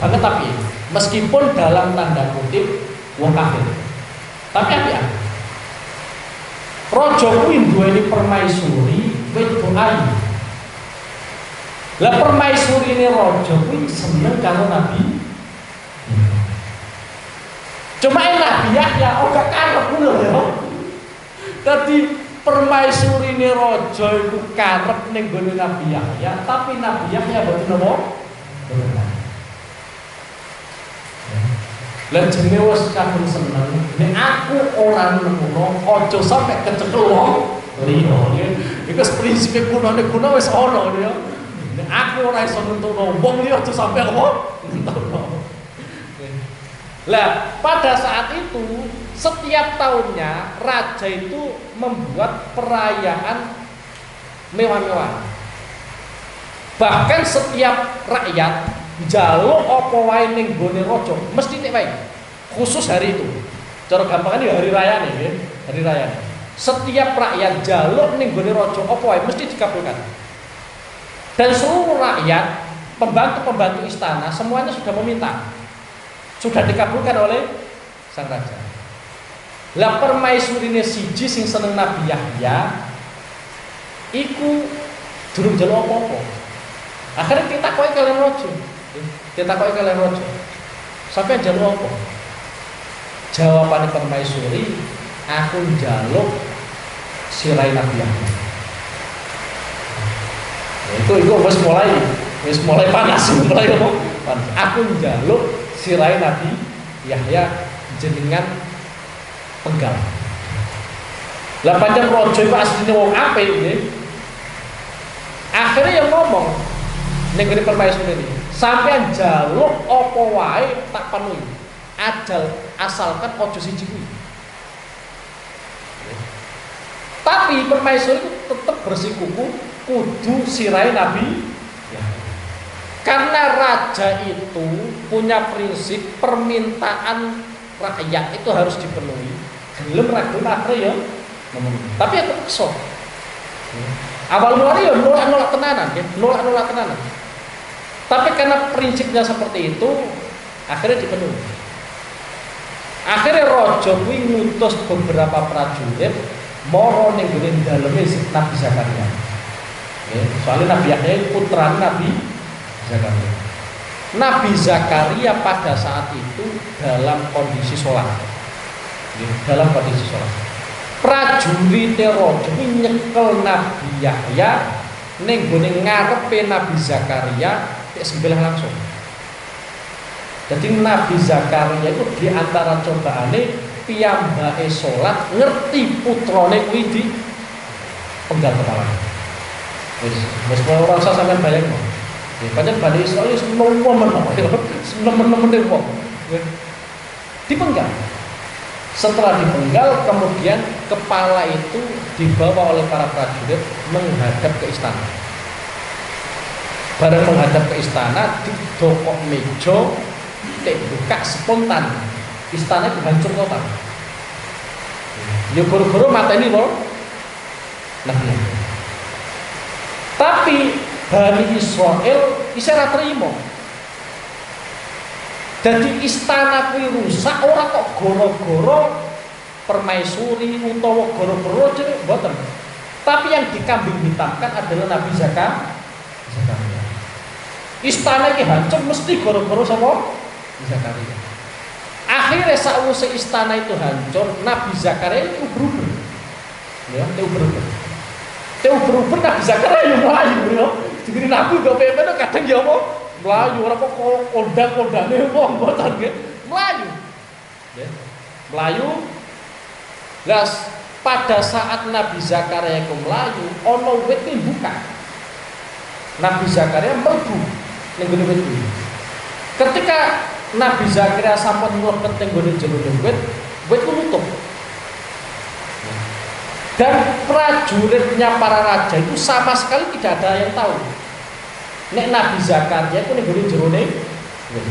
[SPEAKER 1] Banget tapi meskipun dalam tanda kutip wong kafir. Tapi apik. Raja kuwi duweni permaisuri wedok ayu. Lah permaisuri ini raja kuwi seneng karo Nabi. Cuma Nabi Yahya ora karep ngono ya. Dadi permaisuri ini raja iku karep ning gone Nabi Yahya, tapi Nabi Yahya boten napa? Lah jenenge wis kadung seneng, nek aku ora ngono, aja sampe kecekel wong liya. Iku prinsip kunane kuno wis ana ya. Aku ora iso nuntutno wong liya aja sampe apa? Lah, pada saat itu setiap tahunnya raja itu membuat perayaan mewah-mewah. Bahkan setiap rakyat njaluk apa wae ning gone raja mesti nek wae. Khusus hari itu. Cara gampangane ya hari raya nih, ya. Hari raya. Setiap rakyat njaluk ning gone raja apa wae mesti dikabulkan. Dan seluruh rakyat, pembantu-pembantu istana semuanya sudah meminta, sudah dikabulkan oleh sang raja. Lah permaisurine siji sing seneng Nabi Yahya, iku durung njaluk apa-apa. Akhirnya ditakoki kalian raja, sampai njaluk apa? Jawabane permaisuri, aku njaluk sirai Nabi Yahya. Itu wis mulai panas, mulai apa? Panas. Aku njaluk sirai Nabi Yahya jenengan penggal. Lah pancen raja iku asline wong apik nggih. Akhirnya yang ngomong ning ngene permaisuri iki, sampean njaluk apa wae tak penuhi. Asalkan aja siji kuwi. Tapi permaisuri itu tetap bersikuku kudu sirai Nabi ya. Karena raja itu punya prinsip permintaan rakyat itu harus dipenuhi. Gelem ra gelem akhirnya ya memenuhi. Tapi ya terpaksa. Awal mulanya ya nolak tenanan, ya. nolak tenanan. Tapi karena prinsipnya seperti itu, akhirnya dipenuhi. Akhirnya raja kuwi ngutus beberapa prajurit moro ning gone daleme Nabi Zakaria. Soalnya Nabi Yahya putra Nabi Zakaria. Nabi Zakaria pada saat itu dalam kondisi sholat. Dalam kondisi sholat. Prajurit raja nyekel Nabi Yahya ning gone ngarepe Nabi Zakaria tek sembelih langsung. Jadi Nabi Zakaria itu diantara cobaane piyambake sholat ngerti putrane kuwi di penggal kepala. Wis ora usah sampean bayangno. Ya pancen Bani Israil nemen-nemen wong. Dipenggal. Setelah dipenggal kemudian kepala itu dibawa oleh para prajurit menghadap ke istana. Bareng menghadap ke istana didokok meja buka spontan. Istana itu hancur total. Ya guru-guru mateni lho. Nah, tapi Bani Israil bisa ra trimo. Jadi istana kuwi rusak ora kok goro-goro permaisuri utawa goro-goro jeneng mboten. Tapi yang dikambing hitamkan adalah Nabi Zakaria. Istana iki hancur mesti goro-goro sapa? Zakaria. Akhirnya sakwise istana itu hancur, Nabi Zakaria itu berubah. Ya, itu berubah. Nabi Zakaria yang melayu ya. Jadi Nabi gak pemen kadang ya apa? Melayu ora kok kondang-kondane wong mboten nggih. Melayu. Nggih. Melayu. Lah pada saat Nabi Zakaria iku melayu, ana wit iki buka. Nabi Zakaria mlebu ning gone wit kuwi. Ketika Nabi Zakaria sampun mlebet ning gone jero wit, wit ku nutup. Dan prajuritnya para raja itu sama sekali tidak ada yang tahu nek Nabi Zakaria itu ning gone jerone wit.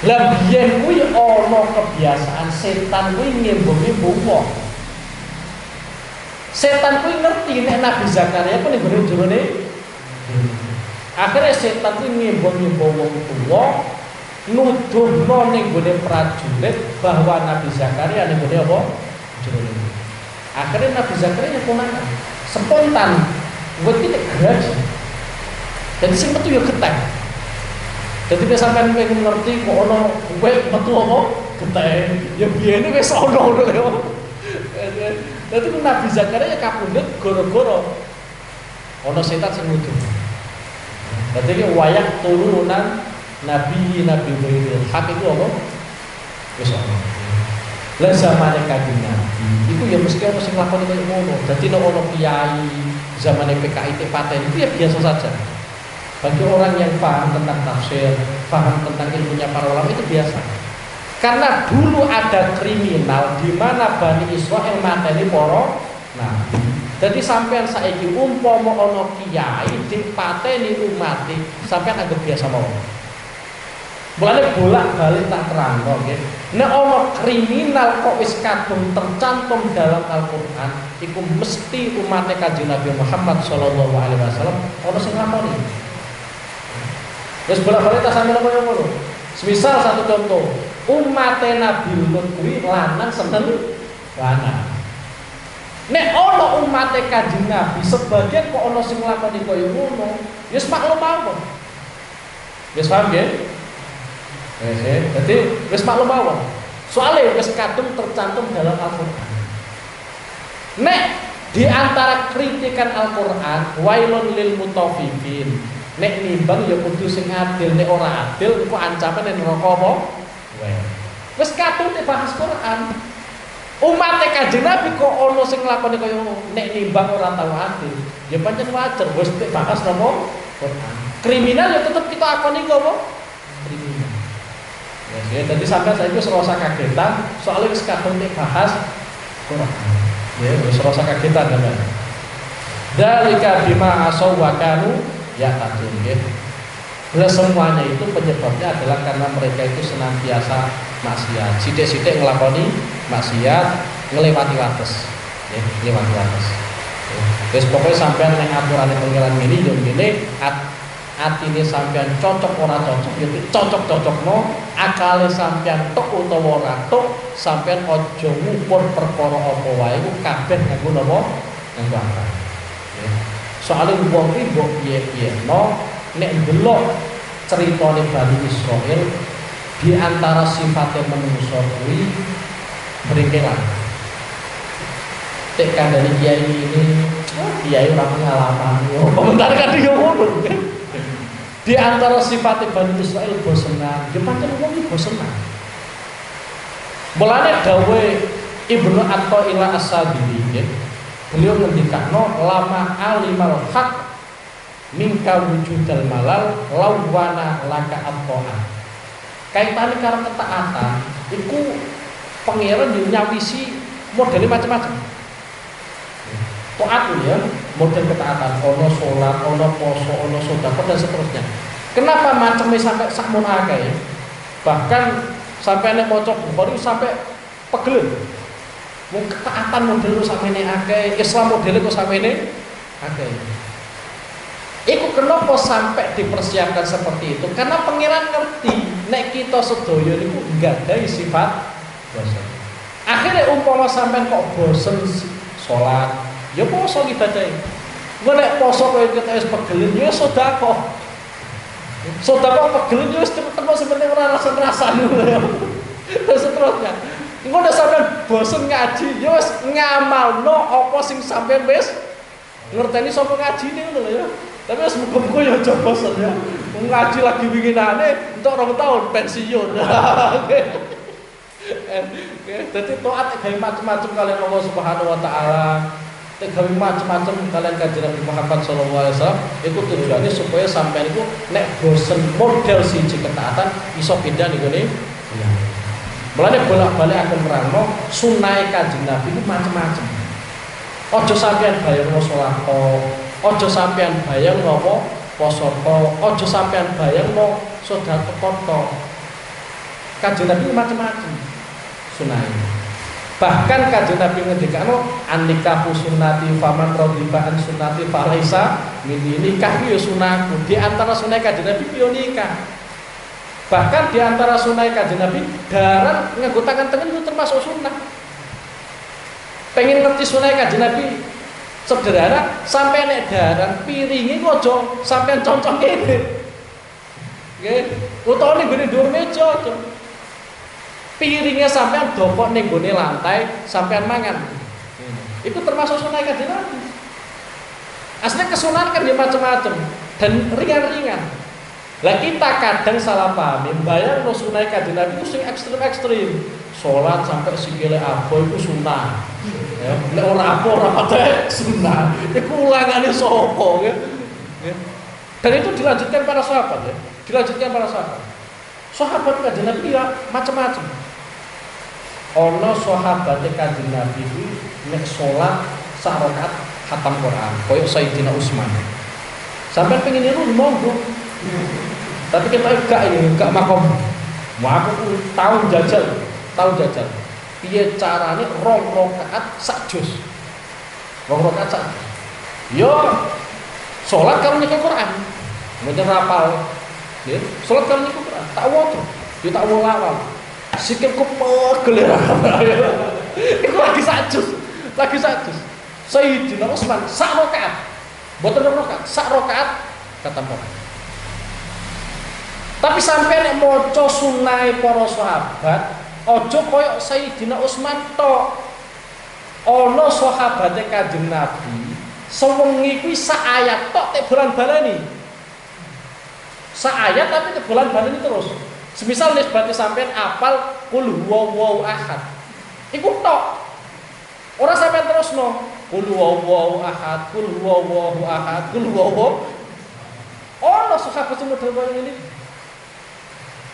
[SPEAKER 1] Lah biyen kuwi ana kebiasaan setan kuwi ngembung-ngembung wong. Setan kuwi ngerti nek Nabi Zakaria ku ning gone jerone. Akhirnya setan kuwi ngembung-ngembung wong tuwa nuduhno ning gone prajurit bahwa Nabi Zakaria ning gone apa? Jerone. Akhirnya Nabi Zakaria konangan spontan wit iki geraj. Jadi sing metu yo getek. Jadi nek sampean pengen ngerti kok ana wit metu apa? Getek. Ya biyene wis ana ngono lho. Dadi Nabi Zakaria kapundhut gara-gara ana setan sing nuduh. Dadi iki wayak turunan Nabi Ibrahim hak itu apa? Wis ana. Lah zamane Kanjeng Nabi iku ya mesti ana sing nglakoni kaya ngono. Dadi nek ana kiai zamane PKI paten itu ya biasa saja. Bagi orang yang paham tentang tafsir, paham tentang ilmunya para ulama itu biasa. Karena dulu ada kriminal di mana Bani Israil mateni para nabi. Jadi sampean saiki umpama ana kiai dipateni umate, sampean anggap biasa mawon. Mulane bolak-balik tak terangno nggih. Nek ana kriminal kok wis kadung tercantum dalam Al-Qur'an, iku mesti umate Kanjeng Nabi Muhammad sallallahu alaihi wasallam ana sing nglakoni. Wis bolak-balik tak sampe napa ngono. Semisal satu contoh, umat Nabi Lut kuwi lanang seneng lanang. Nek ana umat Kanjeng Nabi sebagian kok ana sing nglakoni kaya ngono, ya maklum mawon. Wis paham nggih? Jadi wis maklum mawon. Soale wis kadung tercantum dalam Al-Qur'an. Nek di antara kritikan Al-Qur'an, wailun lil mutaffifin. Nek nimbang ya kudu sing adil, nek ora adil engko ancamane neraka apa? Wis kadung dibahas Quran. Umat Kanjeng Nabi kok ana sing nglakoni kaya nek nimbang ora tau adil. Ya pancen wajar wis dibahas napa? Quran. Kriminal ya tetep kita akoni kok apa? Kriminal. Ya dadi sampeyan saiki wis rasa kagetan soalnya wis kadung dibahas Quran. Ya wis rasa kagetan kan. Dalika bima asaw wa kanu ya takdir nggih. Semuanya itu penyebabnya adalah karena mereka itu senantiasa maksiat. Sithik-sithik nglakoni maksiat, ngelewati wates. Nggih, ngelewati wates. Wis pokoke sampean nek aturane pengiran ngene yo ngene, atine sampean cocok ora cocok ya cocok-cocokno, akale sampean tok utawa ora tok, sampean aja ngukur perkara apa wae ku kabeh nganggo napa? Nganggo akal. Soalnya wong iki mbok piye-piyeno nek ndelok ceritane Bani Israil di antara sifatnya menungso kuwi mrikelan. Tek kandhane kiai ini, kiai ora pengalaman. Komentar kadhe yo ngono. Di antara sifatnya Bani Israil bosenan, ya pancen wong iki bosenan. Mulane dawuh Ibnu Athaillah As-Sabili nggih. Beliau ngendikano lama alimal haq mingka wujudal malal lawana laka at-ta'ah. Kaitane karo ketaatan iku pangeran yo nyawisi modele macam-macam. Taat ya, model ketaatan, ono salat, ono poso, ono sedekah dan seterusnya. Kenapa macamnya sampai sakmono akeh? Bahkan sampai nek maca Bukhari sampai pegel. Wong ketaatan model samene akeh, Islam model kok samene akeh. Iku kenapa sampai dipersiapkan seperti itu? Karena pangeran ngerti nek kita sedaya niku nggadahi sifat bosen. Akhirnya umpama sampean kok bosen salat, ya poso ibadahe. Engko nek poso kowe kita wis pegel, ya sedekah. Sedekah pegel ya wis ketemu sebenarnya ora rasa-rasane. Terus seterusnya. Engko nek sampean bosen ngaji, ya wis ngamalno apa sing sampean wis ngerteni sapa ngajine ngono lho ya. Tapi wis muga-muga ya aja bosen ya. Ngaji lagi winginane entuk 2 tahun pensiun. Oke. Jadi taat gawe macam-macam kalian Allah Subhanahu wa taala. Gawe macam-macam kalian kanjeng Nabi Muhammad sallallahu alaihi wasallam iku tujuannya supaya sampean iku nek bosen model siji ketaatan iso pindah ning gone. Mulane bolak-balik akan nerangno sunah kanjeng Nabi iku macam-macam. Aja sampean bayangno salat tok, aja sampean bayangno apa poso tok, aja sampean bayangno sedekah tok. Kanjeng Nabi macam-macam sunah. Bahkan kanjeng Nabi ngendikano annikahu sunnati faman radiba an sunnati falaisa minni. Nikah yo sunahku. Di antara sunah kanjeng Nabi yo nikah. Bahkan di antara sunah kanjeng Nabi daran nganggo tangan tengen itu termasuk sunah. Pengen ngerti sunah kanjeng Nabi sederhana sampai nek daran piringi kok aja sampean concong kene. Nggih, utawa ning gone dhuwur meja aja. Piringnya sampean dopok ning gone lantai sampean mangan. Itu termasuk sunah kanjeng Nabi. Aslinya kesunahan kan dia macam-macam dan ringan-ringan. Lah kita kadang salah paham, bayang no sunah kanjeng Nabi itu sing ekstrim-ekstrim. Salat sampai sikile abo itu sunah. Ya, nek ora apa ora padha sunah. Iku ulangane sapa ya. Dan itu dilanjutkan para sahabat ya. Dilanjutkan para sahabat. Sahabat kanjeng Nabi ya macam-macam. Ono sahabat kanjeng Nabi itu nek salat sak rakaat khatam Quran, koyo Sayyidina Utsman. Sampai pengen niru monggo. Tapi kita gak makom. Mau aku tahu jajal. Piye carane 2 rakaat sak juz. 2 rakaat sak. Yo salat karo nyekel Quran. Mboten rapal. Nggih, salat karo nyekel Quran. Tak waca, yo tak wolawal. Sikilku pegel. Iku lagi sak juz. Sayyidina Utsman sak rakaat. Mboten 2 rakaat, sak rakaat kata Quran. Tapi sampai nek maca sunah para sahabat, aja koyo Sayyidina Utsman tok. Ana sahabate Kanjeng Nabi, sewengi kuwi sak ayat tok tek bolan-balani. Sak ayat tapi tek bolan-balani terus. Semisal nisbate sampean apal qul huwallahu ahad. Iku tok. Ora sampean terusno. Qul huwallahu ahad, qul huwallahu ahad, qul huwallahu. Ana sahabat model koyo ngene.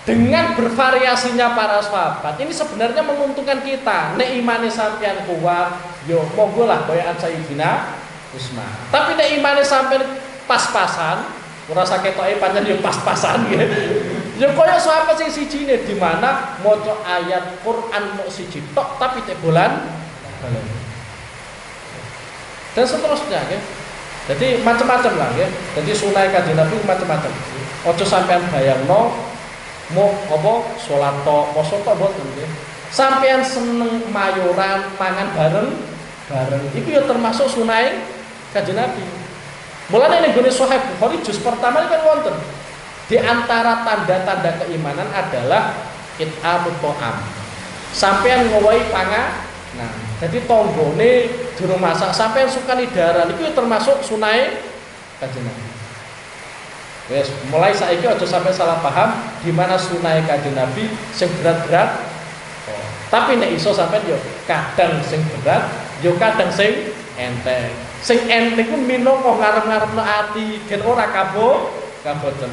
[SPEAKER 1] Dengan bervariasinya para sahabat ini sebenarnya menguntungkan kita. Nek imane sampean kuat, yo monggo lah koyoan Sayyidina Utsman. Tapi nek imane sampean pas-pasan, ora sak ketoke pancen yo pas-pasan nggih. Yo koyo sahabat sing sijine di mana maca ayat Quran mok siji tok tapi tek bulan. Dan seterusnya nggih. Jadi macam-macam lah nggih. Jadi sunah kanjeng Nabi macam-macam. Aja sampean bayangno mau apa salat tok, poso tok mboten nggih. Sampeyan seneng mayoran, mangan bareng. Iku ya termasuk sunah Kanjeng Nabi. Mulane ning gone Sahih Bukhari juz pertama kan wonten. Di antara tanda-tanda keimanan adalah it'amut ta'am. Sampeyan ngowahi pangan. Nah, jadi tanggane durung masak, sampeyan sukani daran iku ya termasuk sunah Kanjeng Nabi. Wes, mulai saiki aja sampai salah paham di mana sunah Kanjeng Nabi sing berat-berat. Oh, tapi nek iso sampean yo kadang sing berat, yo kadang sing enteng. Sing enteng ku minangka ngarep-ngarepno ati, gen ora kaboten.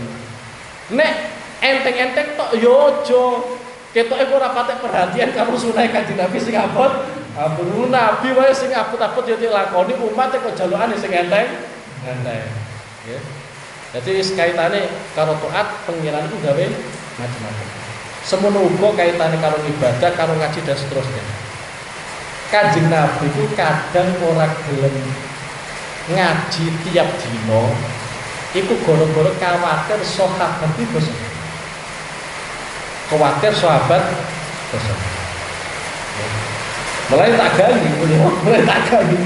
[SPEAKER 1] Nek enteng-enteng tok yo aja. Ketoke ora patek perhatian karo sunah Kanjeng Nabi sing abot. Abun Nabi wae sing abot-abot yo dilakoni umat kok jalukane sing enteng. Nggih. Jadi kaitannya karo taat pengiran itu gawe macam-macam. Semono uga kaitannya karo ibadah, karo ngaji dan seterusnya. Kanjeng Nabi itu kadang ora gelem ngaji tiap dino. Iku gara-gara khawatir sahabat iki bosan. Khawatir sahabat bosan. Mulai tak gali.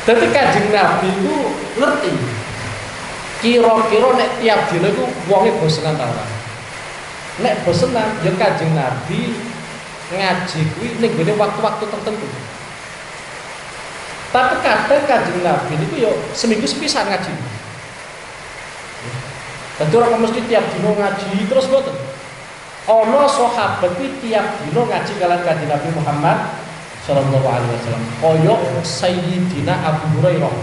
[SPEAKER 1] Jadi Kanjeng Nabi itu ngerti kira-kira nek tiap dina iku wonge bosenan ta ora. Nek bosenan ya Kanjeng Nabi ngaji kuwi ning gone waktu-waktu tertentu. Tapi kadang Kanjeng Nabi niku yo seminggu sepisan ngaji. Dadi ora mesti tiap dino ngaji terus mboten. Ana sahabat iki tiap dino ngaji kalian Kanjeng Nabi Muhammad sallallahu alaihi wasallam. Kaya Sayyidina Abu Hurairah.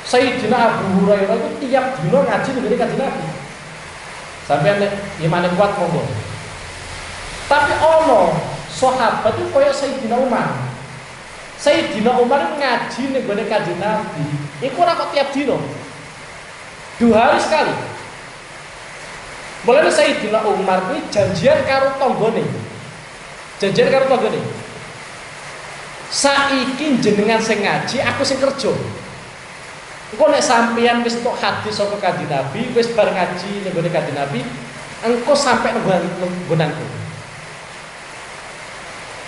[SPEAKER 1] Sayyidina Abu Hurairah itu tiap dino ngaji dengan Kanjeng Nabi. Sampai nek imane kuat monggo. Tapi ana sahabat itu kaya Sayyidina Umar. Sayyidina Umar ngaji ning gone Kanjeng Nabi. Iku ora kok tiap dino. 2 hari sekali. Mulane Sayyidina Umar kuwi janjian karo tanggane. Janjian karo tanggane. Saiki jenengan sing ngaji, aku sing kerja. Engko nek sampeyan wis tok hadis saka Kanjeng Nabi, wis bar ngaji ning gone Kanjeng Nabi, engko sampe nggonanku.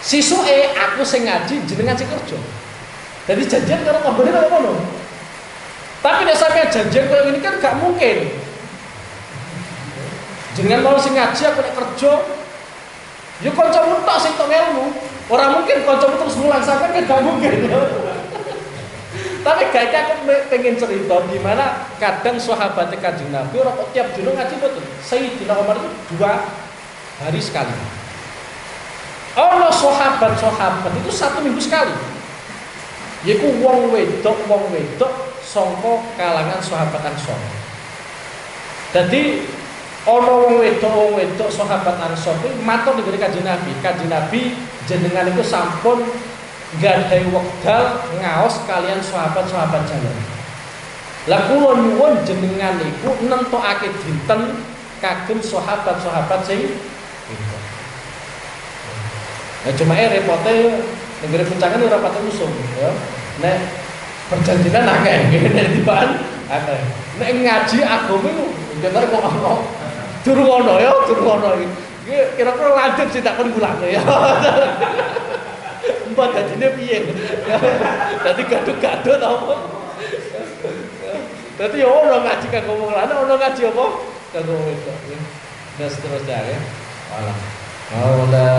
[SPEAKER 1] Sisuke aku sing ngaji, jenengan sing kerja. Jadi janjian karo tanggane kaya ngono. Tapi nek sampeyan janjian kaya ngene kan gak mungkin. Jenengan mau sing ngaji aku nek kerja, ya kancamu tok sing tok ilmu. Ora mungkin kancamu terus mulang sampean kan gak mungkin. Tapi kayaknya aku pengen cerita di mana kadang sahabat Kanjeng Nabi ora kok tiap dino ngaji betul. Sayyidina Umar itu 2 hari sekali. Ana sahabat-sahabat itu 1 minggu sekali. Yaiku wong wedok saka kalangan sahabat Ansor. Dadi ana wong wedok sahabat Ansor kuwi matur nggone Kanjeng Nabi. Kanjeng Nabi jenengan iku sampun nggadahi wekdal ngaos kalian sahabat-sahabat jalan. Lah kula nyuwun jenengan iku nentokake dinten kagem sahabat-sahabat sing itu. Nah cuma repote negeri puncangan ora pati usum ya. Nek perjanjian akeh ngene tibaan akeh. Nek ngaji agama iku bener kok ono. Durung ono ya, durung ono iki. Kira-kira lanjut sih tak kon gulane ya. Mbak dadine piye? Dadi gaduh-gaduh ta apa? Dadi ya ono ngaji kanggo wong lanang, ono ngaji apa? Kanggo wedok. Terus ya. Alah. Maula